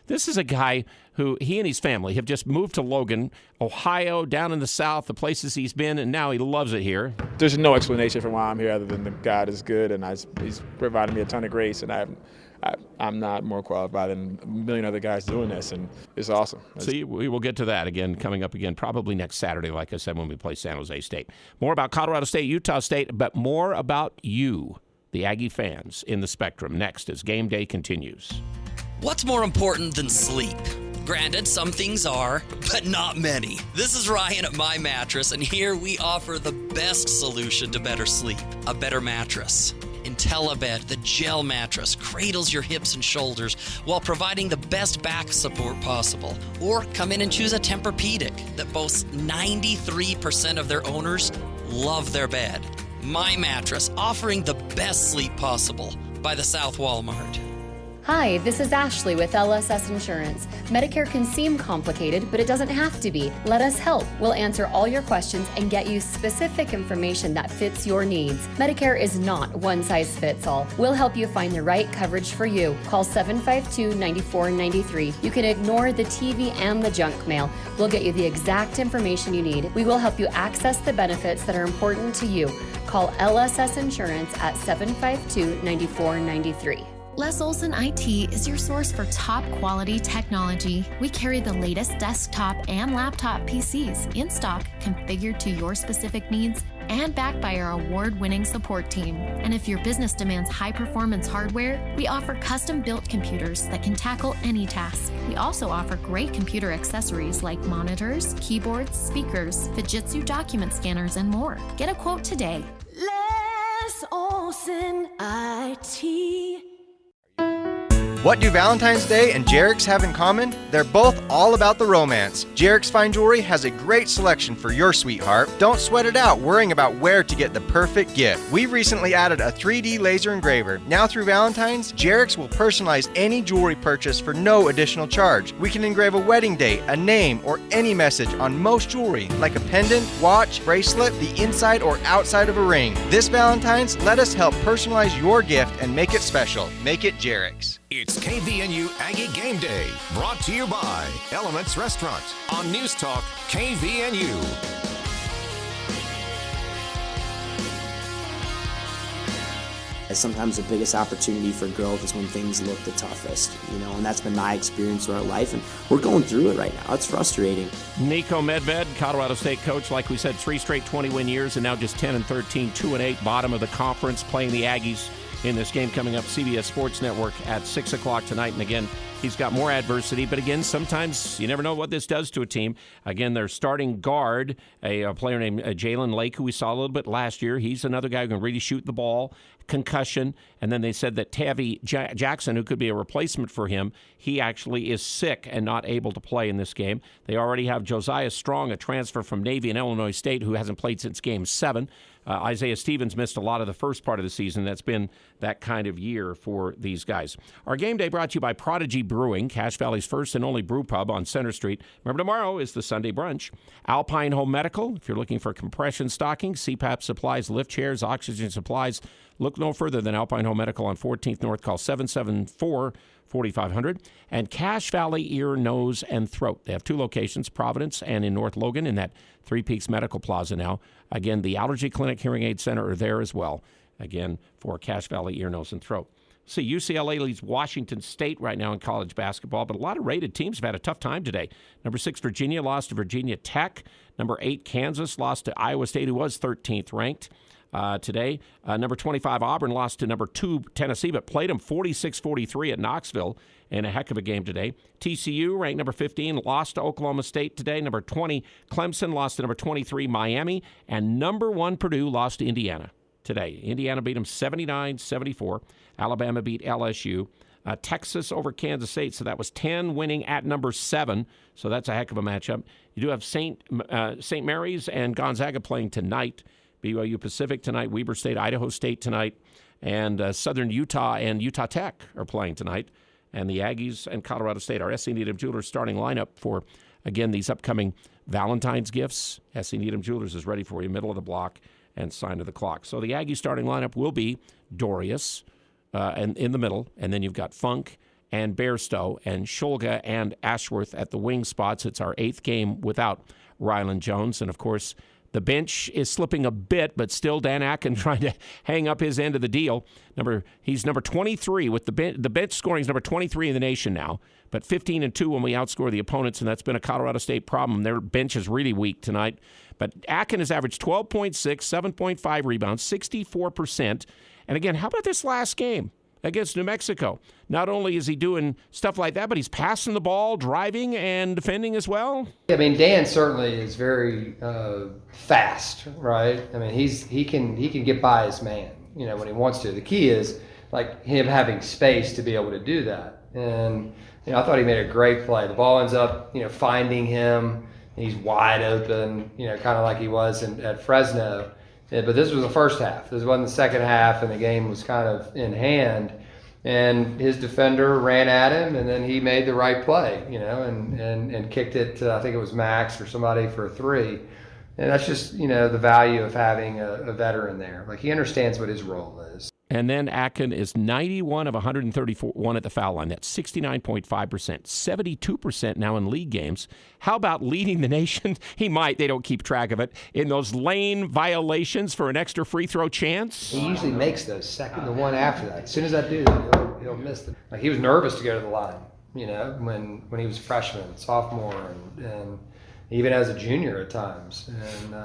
This is a guy who, he and his family have just moved to Logan, Ohio, down in the South, the places he's been, and now he loves it here. There's no explanation for why I'm here other than that God is good, and he's provided me a ton of grace, and I'm not more qualified than a million other guys doing this, and it's awesome. See, we will get to that again, coming up again, probably next Saturday, like I said, when we play San Jose State. More about Colorado State, Utah State, but more about you, the Aggie fans, in the Spectrum. Next as Game Day continues. What's more important than sleep? Granted, some things are, but not many. This is Ryan at My Mattress, and here we offer the best solution to better sleep, a better mattress. IntelliBed, the gel mattress, cradles your hips and shoulders while providing the best back support possible. Or come in and choose a Tempur-Pedic that boasts 93% of their owners love their bed. My Mattress, offering the best sleep possible by the South Walmart. Hi, this is Ashley with LSS Insurance. Medicare can seem complicated, but it doesn't have to be. Let us help. We'll answer all your questions and get you specific information that fits your needs. Medicare is not one size fits all. We'll help you find the right coverage for you. Call 752-9493. You can ignore the TV and the junk mail. We'll get you the exact information you need. We will help you access the benefits that are important to you. Call LSS Insurance at 752-9493. Les Olson IT is your source for top quality technology. We carry the latest desktop and laptop PCs in stock, configured to your specific needs, and backed by our award-winning support team. And if your business demands high-performance hardware, we offer custom-built computers that can tackle any task. We also offer great computer accessories like monitors, keyboards, speakers, Fujitsu document scanners, and more. Get a quote today. Les Olson IT. What do Valentine's Day and Jarek's have in common? They're both all about the romance. Jarek's Fine Jewelry has a great selection for your sweetheart. Don't sweat it out worrying about where to get the perfect gift. We've recently added a 3D laser engraver. Now through Valentine's, Jarek's will personalize any jewelry purchase for no additional charge. We can engrave a wedding date, a name, or any message on most jewelry, like a pendant, watch, bracelet, the inside or outside of a ring. This Valentine's, let us help personalize your gift and make it special. Make it Jarek's. It's KVNU Aggie Game Day, brought to you by Elements Restaurant on News Talk KVNU. Sometimes the biggest opportunity for growth is when things look the toughest, and that's been my experience throughout life, and we're going through it right now. It's frustrating. Nico Medved, Colorado State coach, like we said, 3 straight 20-win years, and now just 10-13, 2-8, bottom of the conference, playing the Aggies in this game coming up, CBS Sports Network at 6 o'clock tonight. And again, he's got more adversity. But again, sometimes you never know what this does to a team. Again, their starting guard, a player named Jalen Lake, who we saw a little bit last year. He's another guy who can really shoot the ball, concussion. And then they said that Tavi Jackson, who could be a replacement for him, he actually is sick and not able to play in this game. They already have Josiah Strong, a transfer from Navy and Illinois State, who hasn't played since Game 7. Isaiah Stevens missed a lot of the first part of the season. That's been that kind of year for these guys. Our game day brought to you by Prodigy Brewing, Cache Valley's first and only brew pub on Center Street. Remember, tomorrow is the Sunday brunch. Alpine Home Medical, if you're looking for compression stockings, CPAP supplies, lift chairs, oxygen supplies, look no further than Alpine Home Medical on 14th North. Call 774 4500. And Cache Valley Ear, Nose, and Throat. They have 2 locations, Providence and in North Logan, in that Three Peaks Medical Plaza now. Again, the Allergy Clinic Hearing Aid Center are there as well, again, for Cache Valley Ear, Nose, and Throat. See, UCLA leads Washington State right now in college basketball, but a lot of rated teams have had a tough time today. Number 6, Virginia lost to Virginia Tech. Number 8, Kansas lost to Iowa State, who was 13th ranked today. Number 25, Auburn lost to number 2, Tennessee, but played them 46-43 at Knoxville in a heck of a game today. TCU, ranked number 15, lost to Oklahoma State today. Number 20, Clemson lost to number 23, Miami. And number 1, Purdue lost to Indiana today. Indiana beat them 79-74. Alabama beat LSU. Texas over Kansas State, so that was 10 winning at number 7, so that's a heck of a matchup. You do have St. Mary's and Gonzaga playing tonight. BYU Pacific tonight, Weber State, Idaho State tonight, and Southern Utah and Utah Tech are playing tonight. And the Aggies and Colorado State. Our S.C. Needham Jewelers starting lineup for, again, these upcoming Valentine's gifts. S.C. Needham Jewelers is ready for you, middle of the block and sign of the clock. So the Aggie starting lineup will be Dorius and in the middle, and then you've got Funk and Bairstow and Shulga and Ashworth at the wing spots. It's our 8th game without Ryland Jones. And, of course, the bench is slipping a bit, but still Dan Akin trying to hang up his end of the deal. He's number 23 with the bench scoring is number 23 in the nation now, but 15-2 when we outscore the opponents, and that's been a Colorado State problem. Their bench is really weak tonight. But Akin has averaged 12.6, 7.5 rebounds, 64%. And again, how about this last game against New Mexico? Not only is he doing stuff like that, but he's passing the ball, driving, and defending as well. I mean, Dan certainly is very fast, right? I mean, he can get by his man, when he wants to. The key is like him having space to be able to do that. And I thought he made a great play. The ball ends up finding him. He's wide open, kind of like he was at Fresno. Yeah, but this was the first half. This wasn't the second half, and the game was kind of in hand. And his defender ran at him, and then he made the right play, and kicked it to, I think it was Max or somebody for a 3. And that's just, the value of having a veteran there. Like, he understands what his role is. And then Akin is 91 of 131 at the foul line. That's 69.5%, 72% now in league games. How about leading the nation? He might, they don't keep track of it, in those lane violations for an extra free throw chance. He usually makes those the one after that. As soon as I do, he'll miss them. Like, he was nervous to go to the line, when he was a freshman, sophomore, and even as a junior at times. And,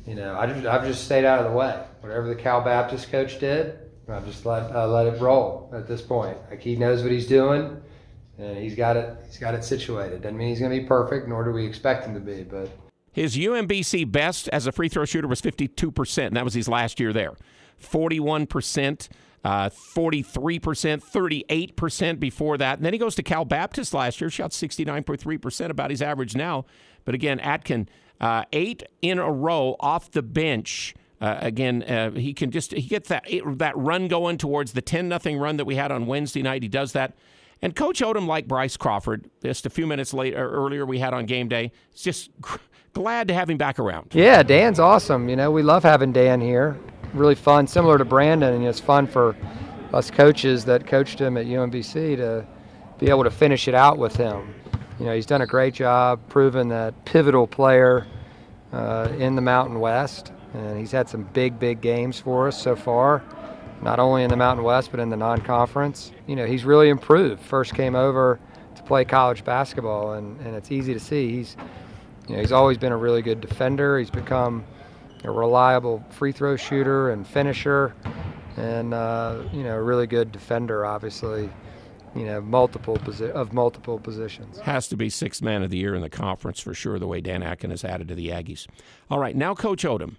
I've just stayed out of the way. Whatever the Cal Baptist coach did, I just let it roll at this point. Like, he knows what he's doing, and he's got it situated. Doesn't mean he's going to be perfect, nor do we expect him to be. But his UMBC best as a free throw shooter was 52%, and that was his last year there. 41%, 43%, 38% before that. And then he goes to Cal Baptist last year, shot 69.3%, about his average now. But again, Atkin, 8 in a row off the bench. He gets that run going towards the 10-0 run that we had on Wednesday night. He does that. And Coach Odom, like Bryce Crawford, just a few minutes earlier we had on game day, is just glad to have him back around. Yeah, Dan's awesome. We love having Dan here. Really fun, similar to Brandon, and it's fun for us coaches that coached him at UMBC to be able to finish it out with him. He's done a great job proving that pivotal player in the Mountain West, and he's had some big games for us so far, not only in the Mountain West but in the non-conference. He's really improved. First came over to play college basketball, and it's easy to see. He's always been a really good defender. He's become a reliable free throw shooter and finisher, and a really good defender, obviously. Multiple positions. Has to be 6th man of the year in the conference for sure, the way Dan Akin has added to the Aggies. All right, now Coach Odom.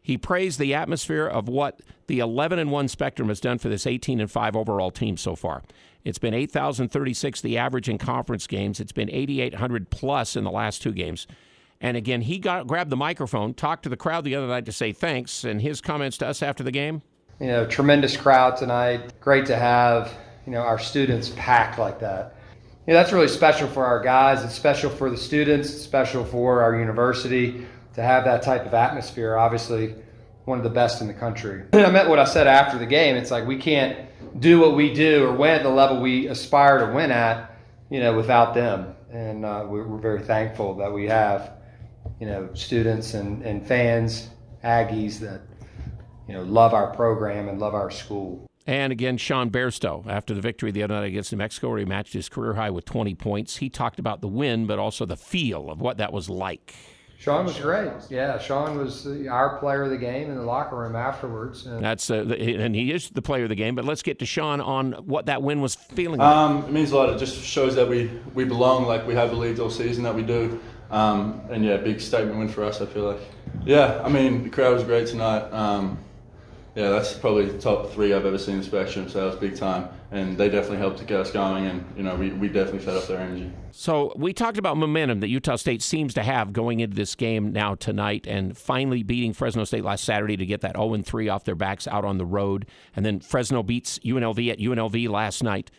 He praised the atmosphere of what the 11-1 Spectrum has done for this 18-5 overall team so far. It's been 8,036 the average in conference games. It's been 8,800 plus in the last 2 games. And again, he grabbed the microphone, talked to the crowd the other night to say thanks, and his comments to us after the game. Tremendous crowd tonight. Great to have our students packed like that. That's really special for our guys. It's special for the students. It's special for our university to have that type of atmosphere. Obviously, one of the best in the country. I meant what I said after the game. It's like we can't do what we do or win at the level we aspire to win at, without them. And we're very thankful that we have, students and fans, Aggies that, love our program and love our school. And again, Sean Bairstow, after the victory the other night against New Mexico, where he matched his career high with 20 points, he talked about the win, but also the feel of what that was like. Sean was great. Yeah, Sean was our player of the game in the locker room afterwards. And that's and he is the player of the game. But let's get to Sean on what that win was feeling like. It means a lot. It just shows that we belong, like we have believed all season that we do. And yeah, big statement win for us, I feel like. Yeah, I mean, the crowd was great tonight. Yeah, that's probably the top 3 I've ever seen in Spectrum, so that was big time. And they definitely helped to get us going, and, we definitely fed up their energy. So we talked about momentum that Utah State seems to have going into this game now tonight, and finally beating Fresno State last Saturday to get that 0-3 off their backs out on the road. And then Fresno beats UNLV at UNLV last night.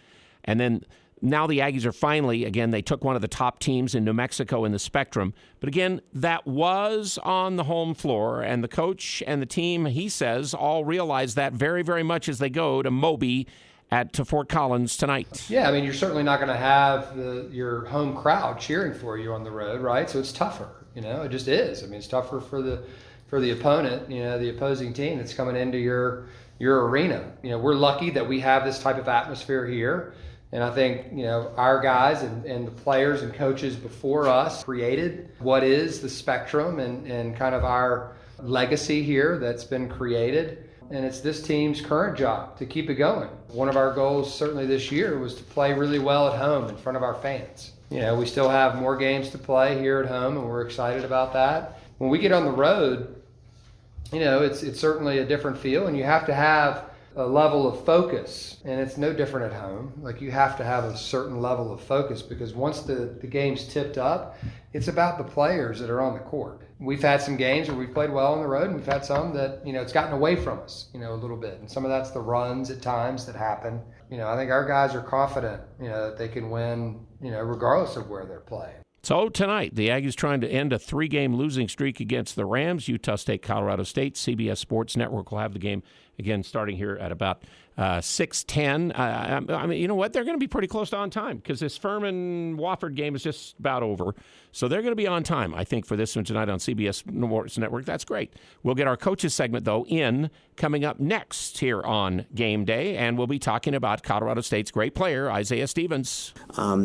And then now the Aggies are finally, again, they took one of the top teams in New Mexico in the Spectrum. But again, that was on the home floor, and the coach and the team, he says, all realize that very, very much as they go to Moby to Fort Collins tonight. Yeah, I mean, you're certainly not going to have your home crowd cheering for you on the road, right? So it's tougher, it just is. I mean, it's tougher for the opponent, the opposing team that's coming into your arena. We're lucky that we have this type of atmosphere here. And I think, our guys and the players and coaches before us created what is the Spectrum and kind of our legacy here that's been created. And it's this team's current job to keep it going. One of our goals certainly this year was to play really well at home in front of our fans. We still have more games to play here at home, and we're excited about that. When we get on the road, it's certainly a different feel, and you have to have a level of focus, and it's no different at home. Like, you have to have a certain level of focus, because once the game's tipped up, it's about the players that are on the court. We've had some games where we've played well on the road, and we've had some that, it's gotten away from us, a little bit. And some of that's the runs at times that happen. I think our guys are confident, that they can win, regardless of where they're playing. So tonight, the Aggies trying to end a 3-game losing streak against the Rams. Utah State, Colorado State. CBS Sports Network will have the game again starting here at about 6:10. I mean, you know what? They're going to be pretty close to on time, because this Furman-Wofford game is just about over. So they're going to be on time, I think, for this one tonight on CBS Sports Network. That's great. We'll get our coaches segment, though, coming up next here on Game Day, and we'll be talking about Colorado State's great player, Isaiah Stevens.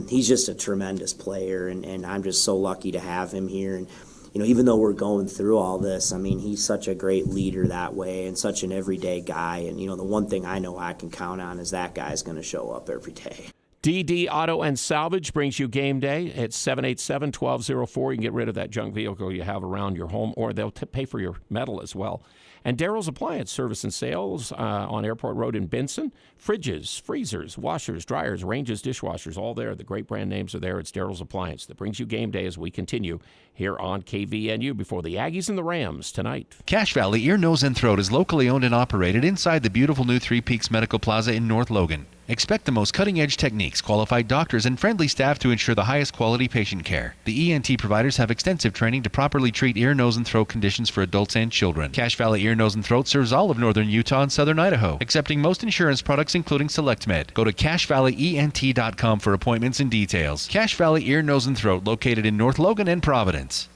He's just a tremendous player, and I'm just so lucky to have him here. And even though we're going through all this, I mean, he's such a great leader that way and such an everyday guy. And, the one thing I know I can count on is that guy's going to show up every day. DD Auto and Salvage brings you Game Day. It's 787-1204. You can get rid of that junk vehicle you have around your home, or they'll pay for your metal as well. And Daryl's Appliance Service and Sales on Airport Road in Benson. Fridges, freezers, washers, dryers, ranges, dishwashers, all there. The great brand names are there. It's Daryl's Appliance that brings you Game Day as we continue here on KVNU before the Aggies and the Rams tonight. Cache Valley Ear, Nose, and Throat is locally owned and operated inside the beautiful new Three Peaks Medical Plaza in North Logan. Expect the most cutting-edge techniques, qualified doctors, and friendly staff to ensure the highest quality patient care. The ENT providers have extensive training to properly treat ear, nose, and throat conditions for adults and children. Cache Valley Ear, Nose, and Throat serves all of northern Utah and southern Idaho, accepting most insurance products including SelectMed. Go to CacheValleyENT.com for appointments and details. Cache Valley Ear, Nose, and Throat, located in North Logan and Providence.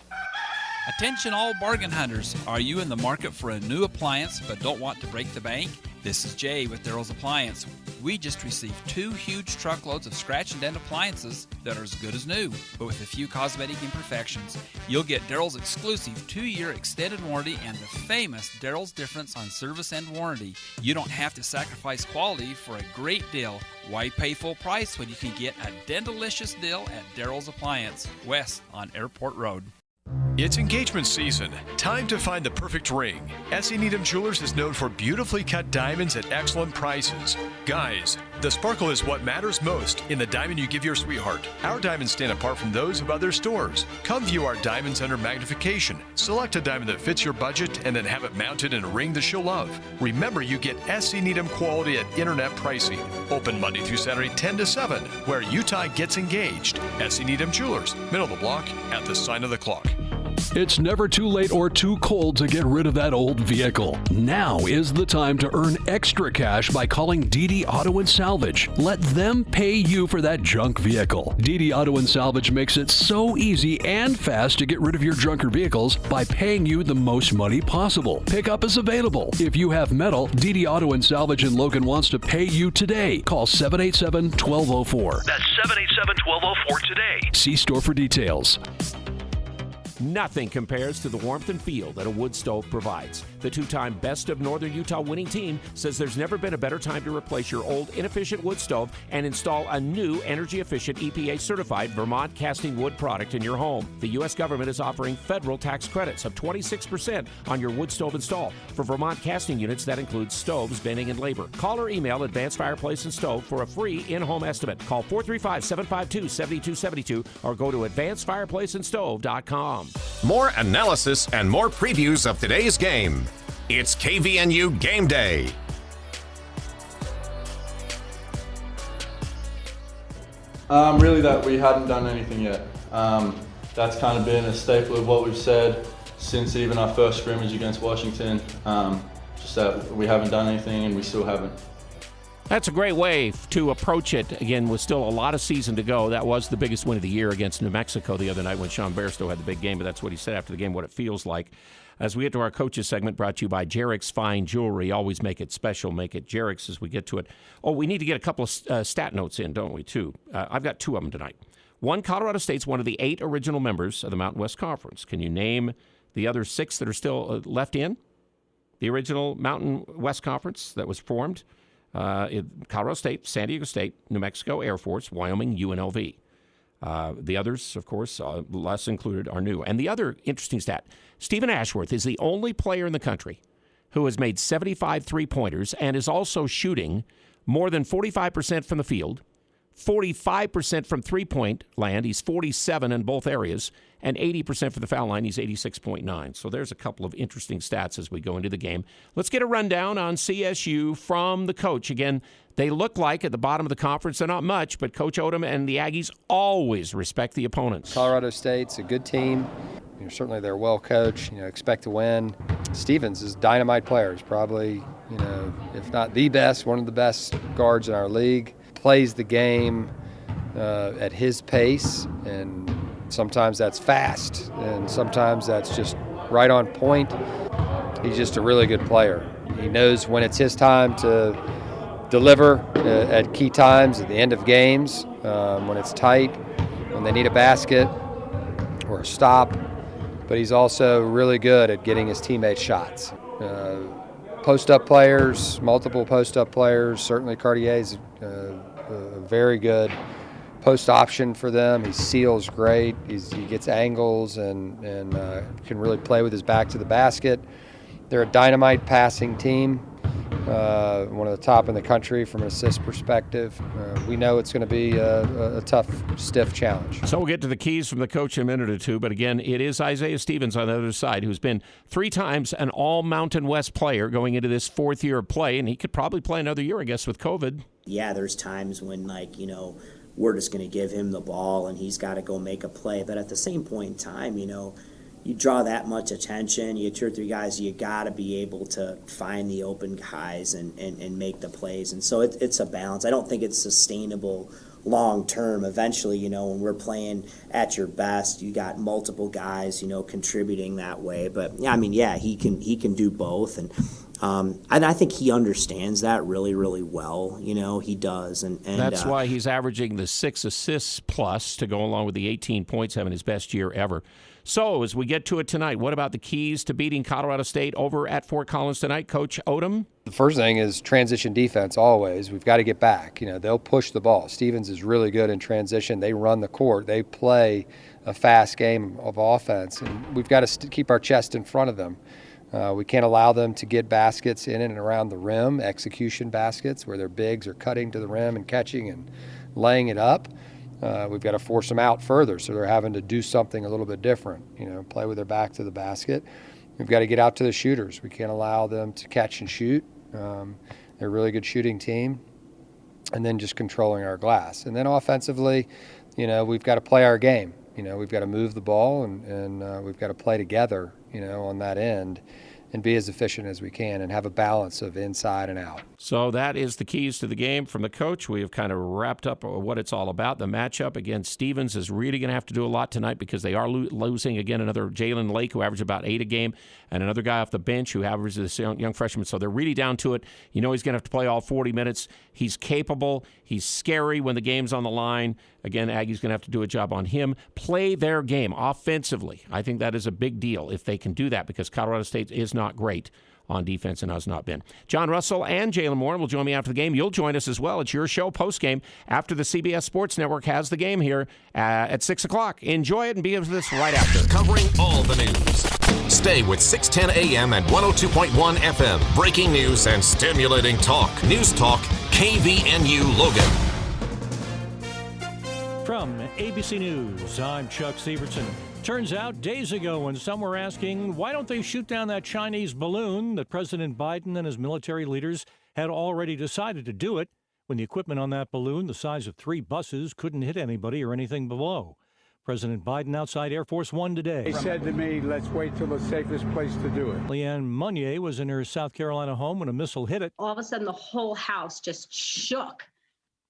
Attention all bargain hunters. Are you in the market for a new appliance but don't want to break the bank? This is Jay with Daryl's Appliance. We just received 2 huge truckloads of scratch and dent appliances that are as good as new, but with a few cosmetic imperfections. You'll get Daryl's exclusive 2-year extended warranty and the famous Daryl's difference on service and warranty. You don't have to sacrifice quality for a great deal. Why pay full price when you can get a dentalicious deal at Daryl's Appliance, west on Airport Road? It's engagement season. Time to find the perfect ring. S.E. Needham Jewelers is known for beautifully cut diamonds at excellent prices. Guys, the sparkle is what matters most in the diamond you give your sweetheart. Our diamonds stand apart from those of other stores. Come view our diamonds under magnification. Select a diamond that fits your budget and then have it mounted in a ring that she'll love. Remember, you get S.E. Needham quality at internet pricing. Open Monday through Saturday 10 to 7, where Utah gets engaged. S.E. Needham Jewelers, middle of the block at the sign of the clock. It's never too late or too cold to get rid of that old vehicle. Now is the time to earn extra cash by calling DD Auto and Salvage. Let them pay you for that junk vehicle. DD Auto and Salvage makes it so easy and fast to get rid of your junker vehicles by paying you the most money possible. Pickup is available. If you have metal, DD Auto and Salvage in Logan wants to pay you today. Call 787-1204. That's 787-1204 today. See store for details. Nothing compares to the warmth and feel that a wood stove provides. The two-time Best of Northern Utah winning team says there's never been a better time to replace your old inefficient wood stove and install a new energy-efficient EPA-certified Vermont casting wood product in your home. The U.S. government is offering federal tax credits of 26% on your wood stove install. For Vermont casting units, that includes stoves, venting, and labor. Call or email Advanced Fireplace and Stove for a free in-home estimate. Call 435-752-7272 or go to advancedfireplaceandstove.com. More analysis and more previews of today's game. It's KVNU Game Day. Really that we hadn't done anything yet. That's kind of been a staple of what we've said since even our first scrimmage against Washington. Just that we haven't done anything and we still haven't. That's a great way to approach it. Again, with still a lot of season to go. That was the biggest win of the year against New Mexico the other night when Sean Bairstow had the big game, but that's what he said after the game, what it feels like. As we get to our coaches segment, brought to you by Jarek's Fine Jewelry. Always make it special. Make it Jarek's as we get to it. Oh, we need to get a couple of stat notes in, don't we, too? I've got two of them tonight. One, Colorado State's one of the 8 original members of the Mountain West Conference. Can you name the other 6 that are still left in the original Mountain West Conference that was formed? Colorado State, San Diego State, New Mexico Air Force, Wyoming, UNLV. The others, of course, less included, are new. And the other interesting stat, Stephen Ashworth is the only player in the country who has made 75 three-pointers and is also shooting more than 45% from the field, 45% from three-point land. He's 47 in both areas, and 80% for the foul line. He's 86.9. So there's a couple of interesting stats as we go into the game. Let's get a rundown on CSU from the coach. Again, they look like at the bottom of the conference, they're not much, but Coach Odom and the Aggies always respect the opponents. Colorado State's a good team. Certainly they're well coached. Expect to win. Stevens is a dynamite player. He's probably, if not the best, one of the best guards in our league. Plays the game at his pace, and sometimes that's fast, and sometimes that's just right on point. He's just a really good player. He knows when it's his time to deliver at key times at the end of games, when it's tight, when they need a basket or a stop. But he's also really good at getting his teammates shots. Post-up players, multiple post-up players. Certainly Cartier's a very good post option for them. He seals great. He gets angles and can really play with his back to the basket. They're a dynamite passing team, one of the top in the country from an assist perspective. We know it's going to be a tough, stiff challenge. So we'll get to the keys from the coach in a minute or two, but again, it is Isaiah Stevens on the other side, who's been 3 times an all-Mountain West player going into this 4th year of play, and he could probably play another year, I guess, with COVID. Yeah, there's times when, we're just going to give him the ball and he's got to go make a play. But at the same point in time, you draw that much attention, you get 2 or 3 guys, you got to be able to find the open guys and make the plays. And so it's a balance. I don't think it's sustainable long term. Eventually, when we're playing at your best, you got multiple guys, contributing that way. But he can do both. And I think he understands that really, really well. He does. And that's why he's averaging the 6 assists plus to go along with the 18 points, having his best year ever. So as we get to it tonight, what about the keys to beating Colorado State over at Fort Collins tonight, Coach Odom? The first thing is transition defense always. We've got to get back. They'll push the ball. Stevens is really good in transition. They run the court. They play a fast game of offense, and we've got to keep our chest in front of them. We can't allow them to get baskets in and around the rim, execution baskets, where their bigs are cutting to the rim and catching and laying it up. We've got to force them out further, so they're having to do something a little bit different, play with their back to the basket. We've got to get out to the shooters. We can't allow them to catch and shoot. They're a really good shooting team. And then just controlling our glass. And then offensively, we've got to play our game. We've got to move the ball and we've got to play together, on that end, and be as efficient as we can and have a balance of inside and out. So that is the keys to the game from the coach. We have kind of wrapped up what it's all about. The matchup against Stevens is really going to have to do a lot tonight because they are losing again another Jalen Lake, who averaged about 8 a game, and another guy off the bench who averages this young freshman. So they're really down to it. He's going to have to play all 40 minutes. He's capable. He's scary when the game's on the line. Again, Aggie's going to have to do a job on him. Play their game offensively. I think that is a big deal if they can do that because Colorado State is not great on defense and has not been. John Russell and Jalen Moore will join me after the game. You'll join us as well. It's your show post-game after the CBS Sports Network has the game here at 6 o'clock. Enjoy it and be with us right after. Covering all the news. Stay with 610 AM and 102.1 FM. Breaking news and stimulating talk. News Talk, KVNU Logan. From ABC News, I'm Chuck Sievertson. Turns out days ago when some were asking, why don't they shoot down that Chinese balloon, that President Biden and his military leaders had already decided to do it when the equipment on that balloon, the size of 3 buses, couldn't hit anybody or anything below. President Biden outside Air Force One today. They said to me, let's wait till the safest place to do it. Leanne Meunier was in her South Carolina home when a missile hit it. All of a sudden, the whole house just shook,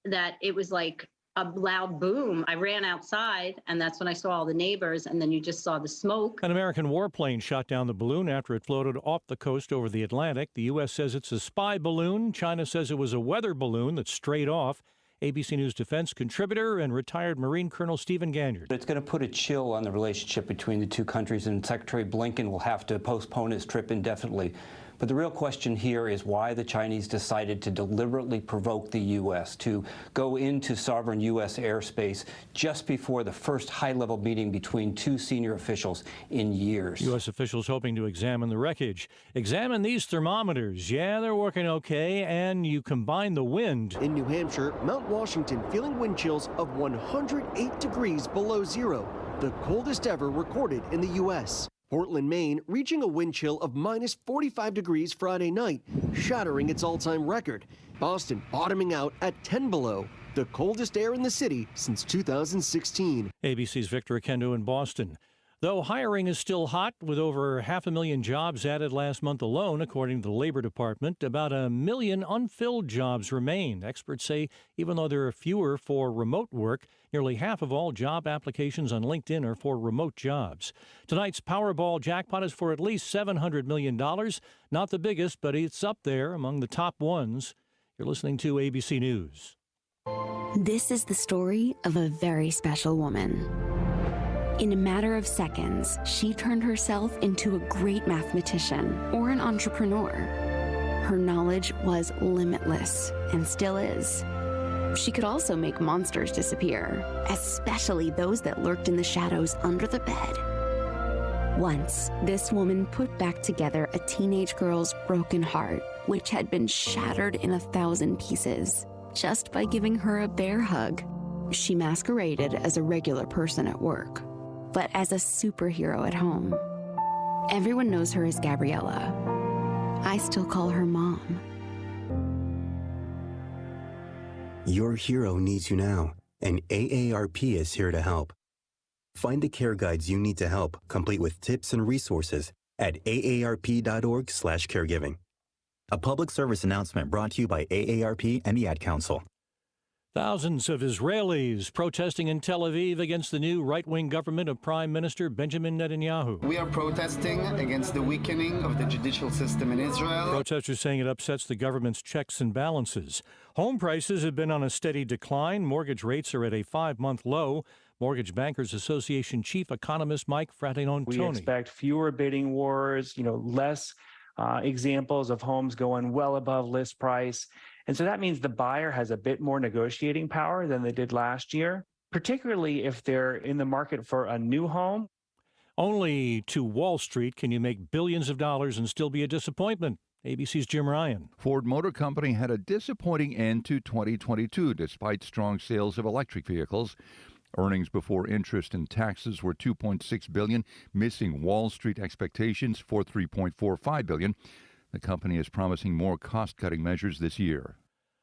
that it was like a loud boom. I ran outside, and that's when I saw all the neighbors, and then you just saw the smoke. An American warplane shot down the balloon after it floated off the coast over the Atlantic. The U.S. says it's a spy balloon. China says it was a weather balloon that strayed off. ABC News defense contributor and retired Marine Colonel Stephen Ganyard. It's going to put a chill on the relationship between the two countries, and Secretary Blinken will have to postpone his trip indefinitely. But the real question here is why the Chinese decided to deliberately provoke the U.S. to go into sovereign U.S. airspace just before the first high-level meeting between 2 senior officials in years. U.S. officials hoping to examine the wreckage. Examine these thermometers. Yeah, they're working okay, and you combine the wind. In New Hampshire, Mount Washington feeling wind chills of 108 degrees below zero, the coldest ever recorded in the U.S. Portland, Maine, reaching a wind chill of minus 45 degrees Friday night, shattering its all-time record. Boston bottoming out at 10 below, the coldest air in the city since 2016. ABC's Victor Akendo in Boston. Though hiring is still hot, with over 500,000 jobs added last month alone, according to the Labor Department, about 1 million unfilled jobs remain. Experts say even though there are fewer for remote work, nearly half of all job applications on LinkedIn are for remote jobs. Tonight's Powerball jackpot is for at least $700 million. Not the biggest, but it's up there among the top ones. You're listening to ABC News. This is the story of a very special woman. In a matter of seconds, she turned herself into a great mathematician or an entrepreneur. Her knowledge was limitless and still is. She could also make monsters disappear, especially those that lurked in the shadows under the bed. Once, this woman put back together a teenage girl's broken heart, which had been shattered in 1,000 pieces, just by giving her a bear hug. She masqueraded as a regular person at work, but as a superhero at home. Everyone knows her as Gabriella. I still call her Mom. Your hero needs you now, and AARP is here to help. Find the care guides you need to help, complete with tips and resources at aarp.org/caregiving. A public service announcement brought to you by AARP and the Ad Council. Thousands of Israelis protesting in Tel Aviv against the new right-wing government of Prime Minister Benjamin Netanyahu. We are protesting against the weakening of the judicial system in Israel. Protesters saying it upsets the government's checks and balances. Home prices have been on a steady decline. Mortgage rates are at a 5-month low. Mortgage Bankers Association chief economist Mike Fratelloni. We expect fewer bidding wars, less examples of homes going well above list price. And so that means the buyer has a bit more negotiating power than they did last year, particularly if they're in the market for a new home. Only to Wall Street can you make billions of dollars and still be a disappointment. ABC's Jim Ryan. Ford Motor Company had a disappointing end to 2022 despite strong sales of electric vehicles. Earnings before interest and taxes were $2.6 billion, missing Wall Street expectations for $3.45 billion. The company is promising more cost-cutting measures this year.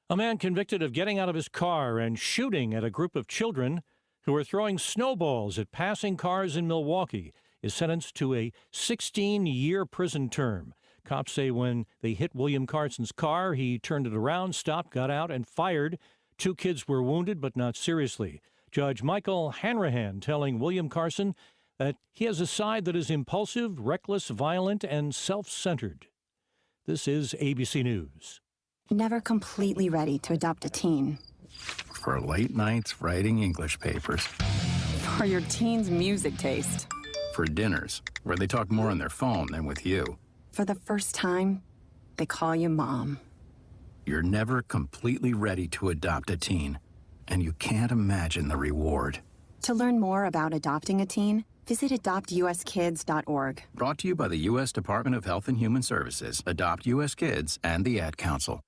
A man convicted of getting out of his car and shooting at a group of children who are throwing snowballs at passing cars in Milwaukee, is sentenced to a 16-year prison term. Cops say when they hit William Carson's car, he turned it around, stopped, got out, and fired. 2 kids were wounded, but not seriously. Judge Michael Hanrahan telling William Carson that he has a side that is impulsive, reckless, violent, and self-centered. This is ABC News. Never completely ready to adopt a teen. For late nights writing English papers. For your teen's music taste. For dinners, where they talk more on their phone than with you. For the first time, they call you Mom. You're never completely ready to adopt a teen, and you can't imagine the reward. To learn more about adopting a teen, visit adoptuskids.org. Brought to you by the U.S. Department of Health and Human Services, Adopt U.S. Kids, and the Ad Council.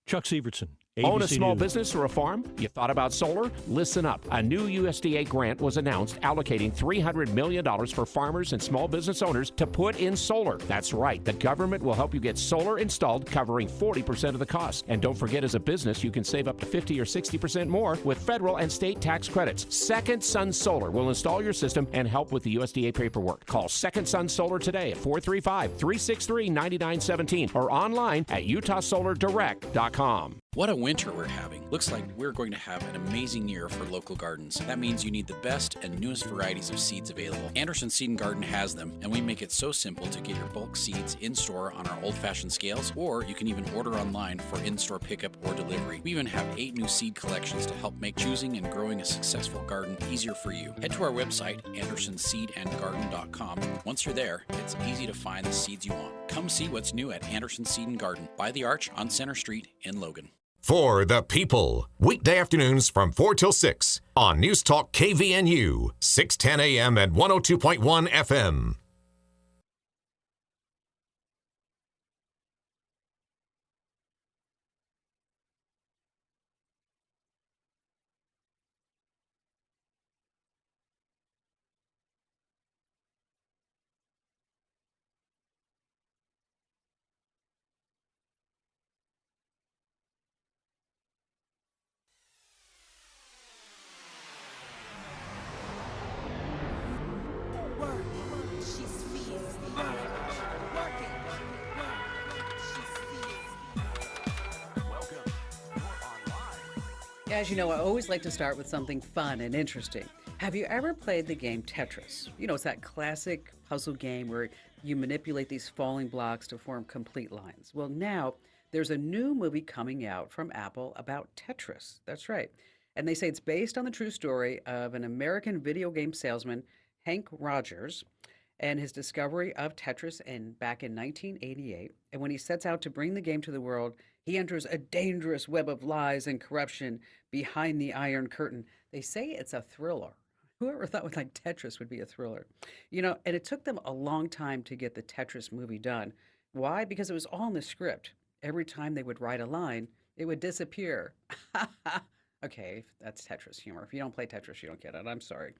Chuck Severson, ABC Own a small News. business or a farm? You thought about solar? Listen up. A new USDA grant was announced allocating $300 million for farmers and small business owners to put in solar. That's right. The government will help you get solar installed, covering 40% of the cost. And don't forget, as a business, you can save up to 50 or 60% more with federal and state tax credits. Second Sun Solar will install your system and help with the USDA paperwork. Call Second Sun Solar today at 435-363-9917 or online at utahsolardirect.com. What a winter we're having. Looks like we're going to have an amazing year for local gardens. That means you need the best and newest varieties of seeds available. Anderson Seed and Garden has them, and we make it so simple to get your bulk seeds in-store on our old-fashioned scales, or you can even order online for in-store pickup or delivery. We even have 8 new seed collections to help make choosing and growing a successful garden easier for you. Head to our website, andersonseedandgarden.com. Once you're there, it's easy to find the seeds you want. Come see what's new at Anderson Seed and Garden, by the Arch on Center Street in Logan. For the people, weekday afternoons from 4 till 6 on News Talk KVNU, 610 AM and 102.1 FM. As you know, I always like to start with something fun and interesting. Have you ever played the game Tetris? You know, it's that classic puzzle game where you manipulate these falling blocks to form complete lines. Well, now there's a new movie coming out from Apple about Tetris. That's right. And they say it's based on the true story of an American video game salesman, Hank Rogers, and his discovery of Tetris back in 1988. And when he sets out to bring the game to the world, he enters a dangerous web of lies and corruption behind the Iron Curtain. They say it's a thriller. Whoever thought Tetris would be a thriller? You know, and it took them a long time to get the Tetris movie done. Why? Because it was all in the script. Every time they would write a line, it would disappear. Okay, that's Tetris humor. If you don't play Tetris, you don't get it. I'm sorry.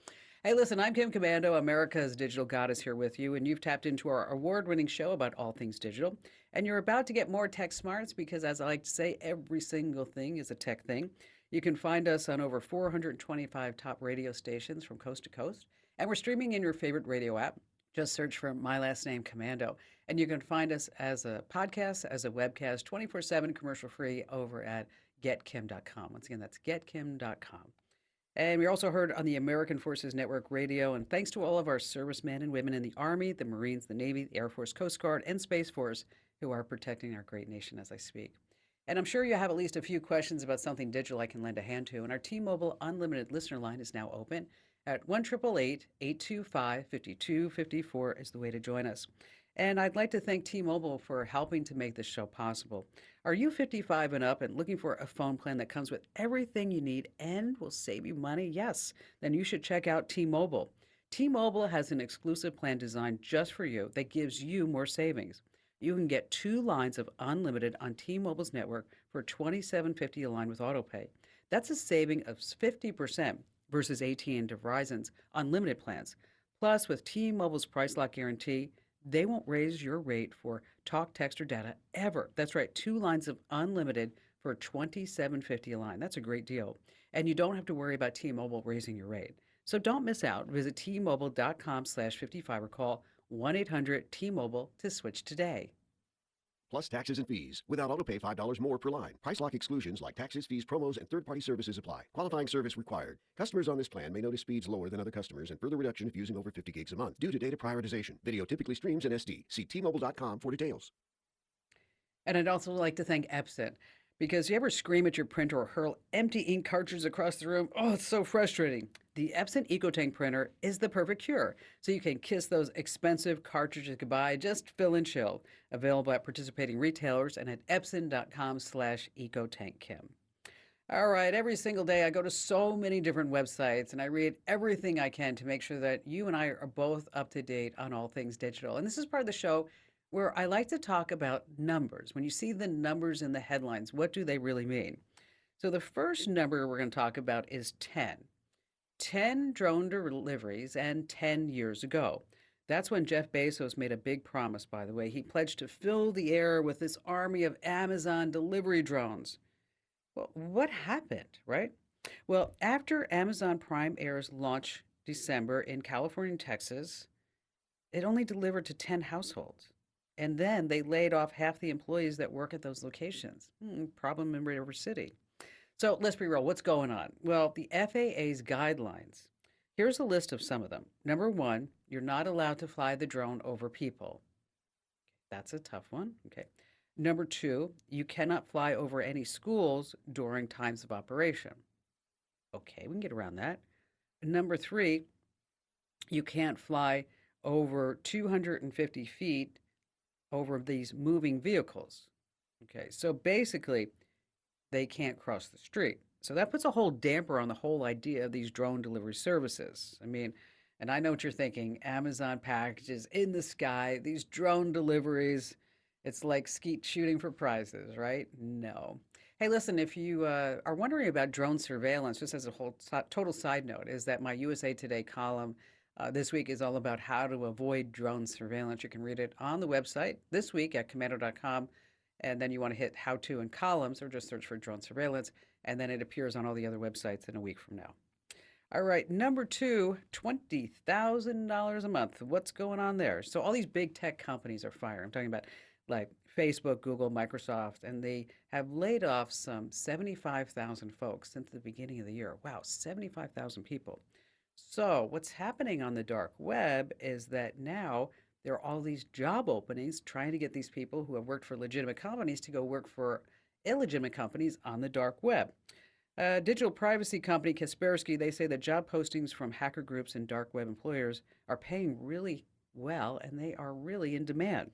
Hey, listen, I'm Kim Commando, America's digital goddess, here with you, and you've tapped into our award-winning show about all things digital. And you're about to get more tech smarts because, as I like to say, every single thing is a tech thing. You can find us on over 425 top radio stations from coast to coast, and we're streaming in your favorite radio app. Just search for my last name, Commando. And you can find us as a podcast, as a webcast, 24/7 commercial-free over at getkim.com. Once again, that's getkim.com. And we're also heard on the American Forces Network Radio. And thanks to all of our servicemen and women in the Army, the Marines, the Navy, the Air Force, Coast Guard, and Space Force who are protecting our great nation as I speak. And I'm sure you have at least a few questions about something digital I can lend a hand to. And our T-Mobile Unlimited listener line is now open at 1-888-825-5254 is the way to join us. And I'd like to thank T-Mobile for helping to make this show possible. Are you 55 and up and looking for a phone plan that comes with everything you need and will save you money? Yes, then you should check out T-Mobile. T-Mobile has an exclusive plan designed just for you that gives you more savings. You can get 2 lines of unlimited on T-Mobile's network for $27.50 a line with autopay. That's a saving of 50% versus AT&T and Verizon's unlimited plans. Plus, with T-Mobile's Price Lock Guarantee, they won't raise your rate for talk, text, or data ever. That's right, 2 lines of unlimited for $27.50 a line. That's a great deal. And you don't have to worry about T-Mobile raising your rate. So don't miss out. Visit T-Mobile.com/55 or call 1-800-T-Mobile to switch today. Plus taxes and fees. Without autopay, $5 more per line. Price lock exclusions like taxes, fees, promos, and third-party services apply. Qualifying service required. Customers on this plan may notice speeds lower than other customers and further reduction if using over 50 gigs a month due to data prioritization. Video typically streams in SD. See T-Mobile.com for details. And I'd also like to thank Epson, because you ever scream at your printer or hurl empty ink cartridges across the room? Oh, it's so frustrating. The Epson EcoTank printer is the perfect cure. So you can kiss those expensive cartridges goodbye. Just fill and chill. Available at participating retailers and at epson.com/EcoTankKim. All right, every single day I go to so many different websites and I read everything I can to make sure that you and I are both up to date on all things digital. And this is part of the show where I like to talk about numbers. When you see the numbers in the headlines, what do they really mean? So the first number we're going to talk about is 10. 10 drone deliveries and 10 years ago. That's when Jeff Bezos made a big promise, by the way. He pledged to fill the air with this army of Amazon delivery drones. Well, what happened, right? Well, after Amazon Prime Air's launch December in California and Texas, it only delivered to 10 households. And then they laid off half the employees that work at those locations. Problem in River City. So let's be real. What's going on? Well, the FAA's guidelines. Here's a list of some of them. Number one, you're not allowed to fly the drone over people. That's a tough one. Okay. Number two, you cannot fly over any schools during times of operation. Okay, we can get around that. Number three, you can't fly over 250 feet over these moving vehicles. Okay, so basically, they can't cross the street. So that puts a whole damper on the whole idea of these drone delivery services. I mean, and I know what you're thinking, Amazon packages in the sky, these drone deliveries, it's like skeet shooting for prizes, right? No. Hey, listen, if you are wondering about drone surveillance, just as a whole total side note, is that my USA Today column this week is all about how to avoid drone surveillance. You can read it on the website this week at commando.com. And then you want to hit how to in columns or just search for drone surveillance. And then it appears on all the other websites in a week from now. All right, number two, $20,000 a month. What's going on there? So all these big tech companies are firing. I'm talking about like Facebook, Google, Microsoft, and they have laid off some 75,000 folks since the beginning of the year. Wow, 75,000 people. So what's happening on the dark web is that now there are all these job openings trying to get these people who have worked for legitimate companies to go work for illegitimate companies on the dark web. Digital privacy company Kaspersky, they say that job postings from hacker groups and dark web employers are paying really well, and they are really in demand.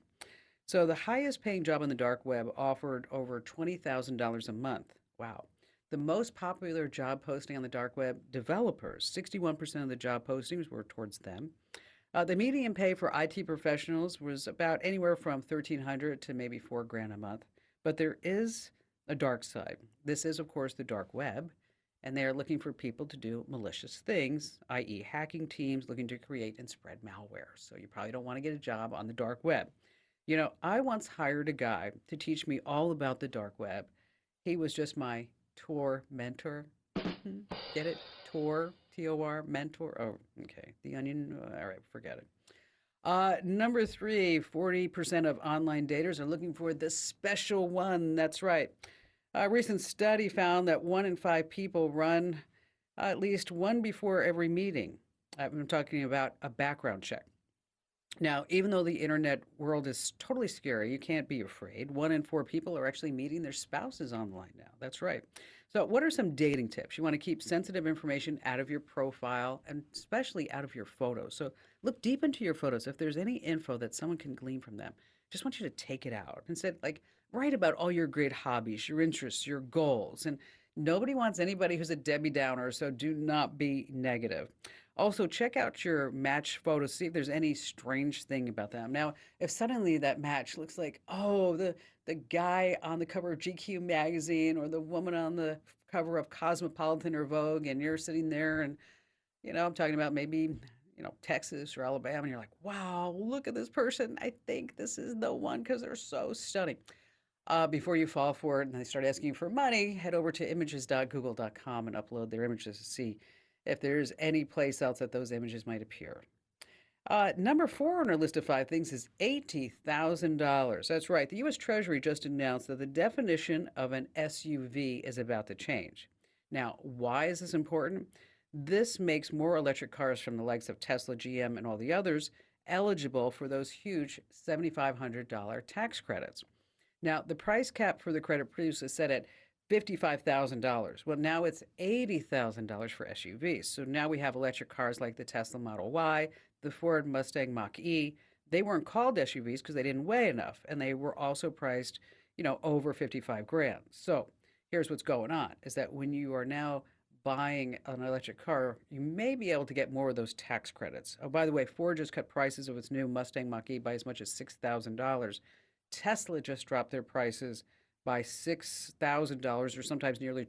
So the highest paying job on the dark web offered over $20,000 a month. Wow. The most popular job posting on the dark web, developers. 61% of the job postings were towards them. The median pay for IT professionals was about anywhere from $1,300 to maybe $4,000 a month. But there is a dark side. This is, of course, the dark web, and they are looking for people to do malicious things, i.e. hacking teams looking to create and spread malware. So you probably don't want to get a job on the dark web. You know, I once hired a guy to teach me all about the dark web. He was just my Tor mentor. Get it? Tor, T-O-R, mentor. Oh, okay. The Onion. All right, forget it. Number three, 40% of online daters are looking for the special one. That's right. A recent study found that 1 in 5 people run at least one before every meeting. I'm talking about a background check. Now, even though the internet world is totally scary, you can't be afraid. 1 in 4 people are actually meeting their spouses online now. That's right. So what are some dating tips? You want to keep sensitive information out of your profile and especially out of your photos. So look deep into your photos. If there's any info that someone can glean from them, just want you to take it out. Instead, like, write about all your great hobbies, your interests, your goals. And nobody wants anybody who's a Debbie Downer, so do not be negative. Also, check out your match photos, see if there's any strange thing about them. Now, if suddenly that match looks like, oh, the guy on the cover of GQ magazine or the woman on the cover of Cosmopolitan or Vogue, and you're sitting there and, you know, I'm talking about maybe, you know, Texas or Alabama, and you're like, wow, look at this person. I think this is the one because they're so stunning. before you fall for it and they start asking you for money, head over to images.google.com and upload their images to see if there's any place else that those images might appear. Number 4 on our list of 5 things is $80,000. That's right. The U.S. Treasury just announced that the definition of an SUV is about to change. Now, why is this important? This makes more electric cars from the likes of Tesla, GM, and all the others eligible for those huge $7,500 tax credits. Now, the price cap for the credit produced is set at $55,000. Well, now it's $80,000 for SUVs. So now we have electric cars like the Tesla Model Y, the Ford Mustang Mach-E. They weren't called SUVs because they didn't weigh enough, and they were also priced, over 55 grand. So here's what's going on, is that when you are now buying an electric car, you may be able to get more of those tax credits. Oh, by the way, Ford just cut prices of its new Mustang Mach-E by as much as $6,000. Tesla just dropped their prices by $6,000 or sometimes nearly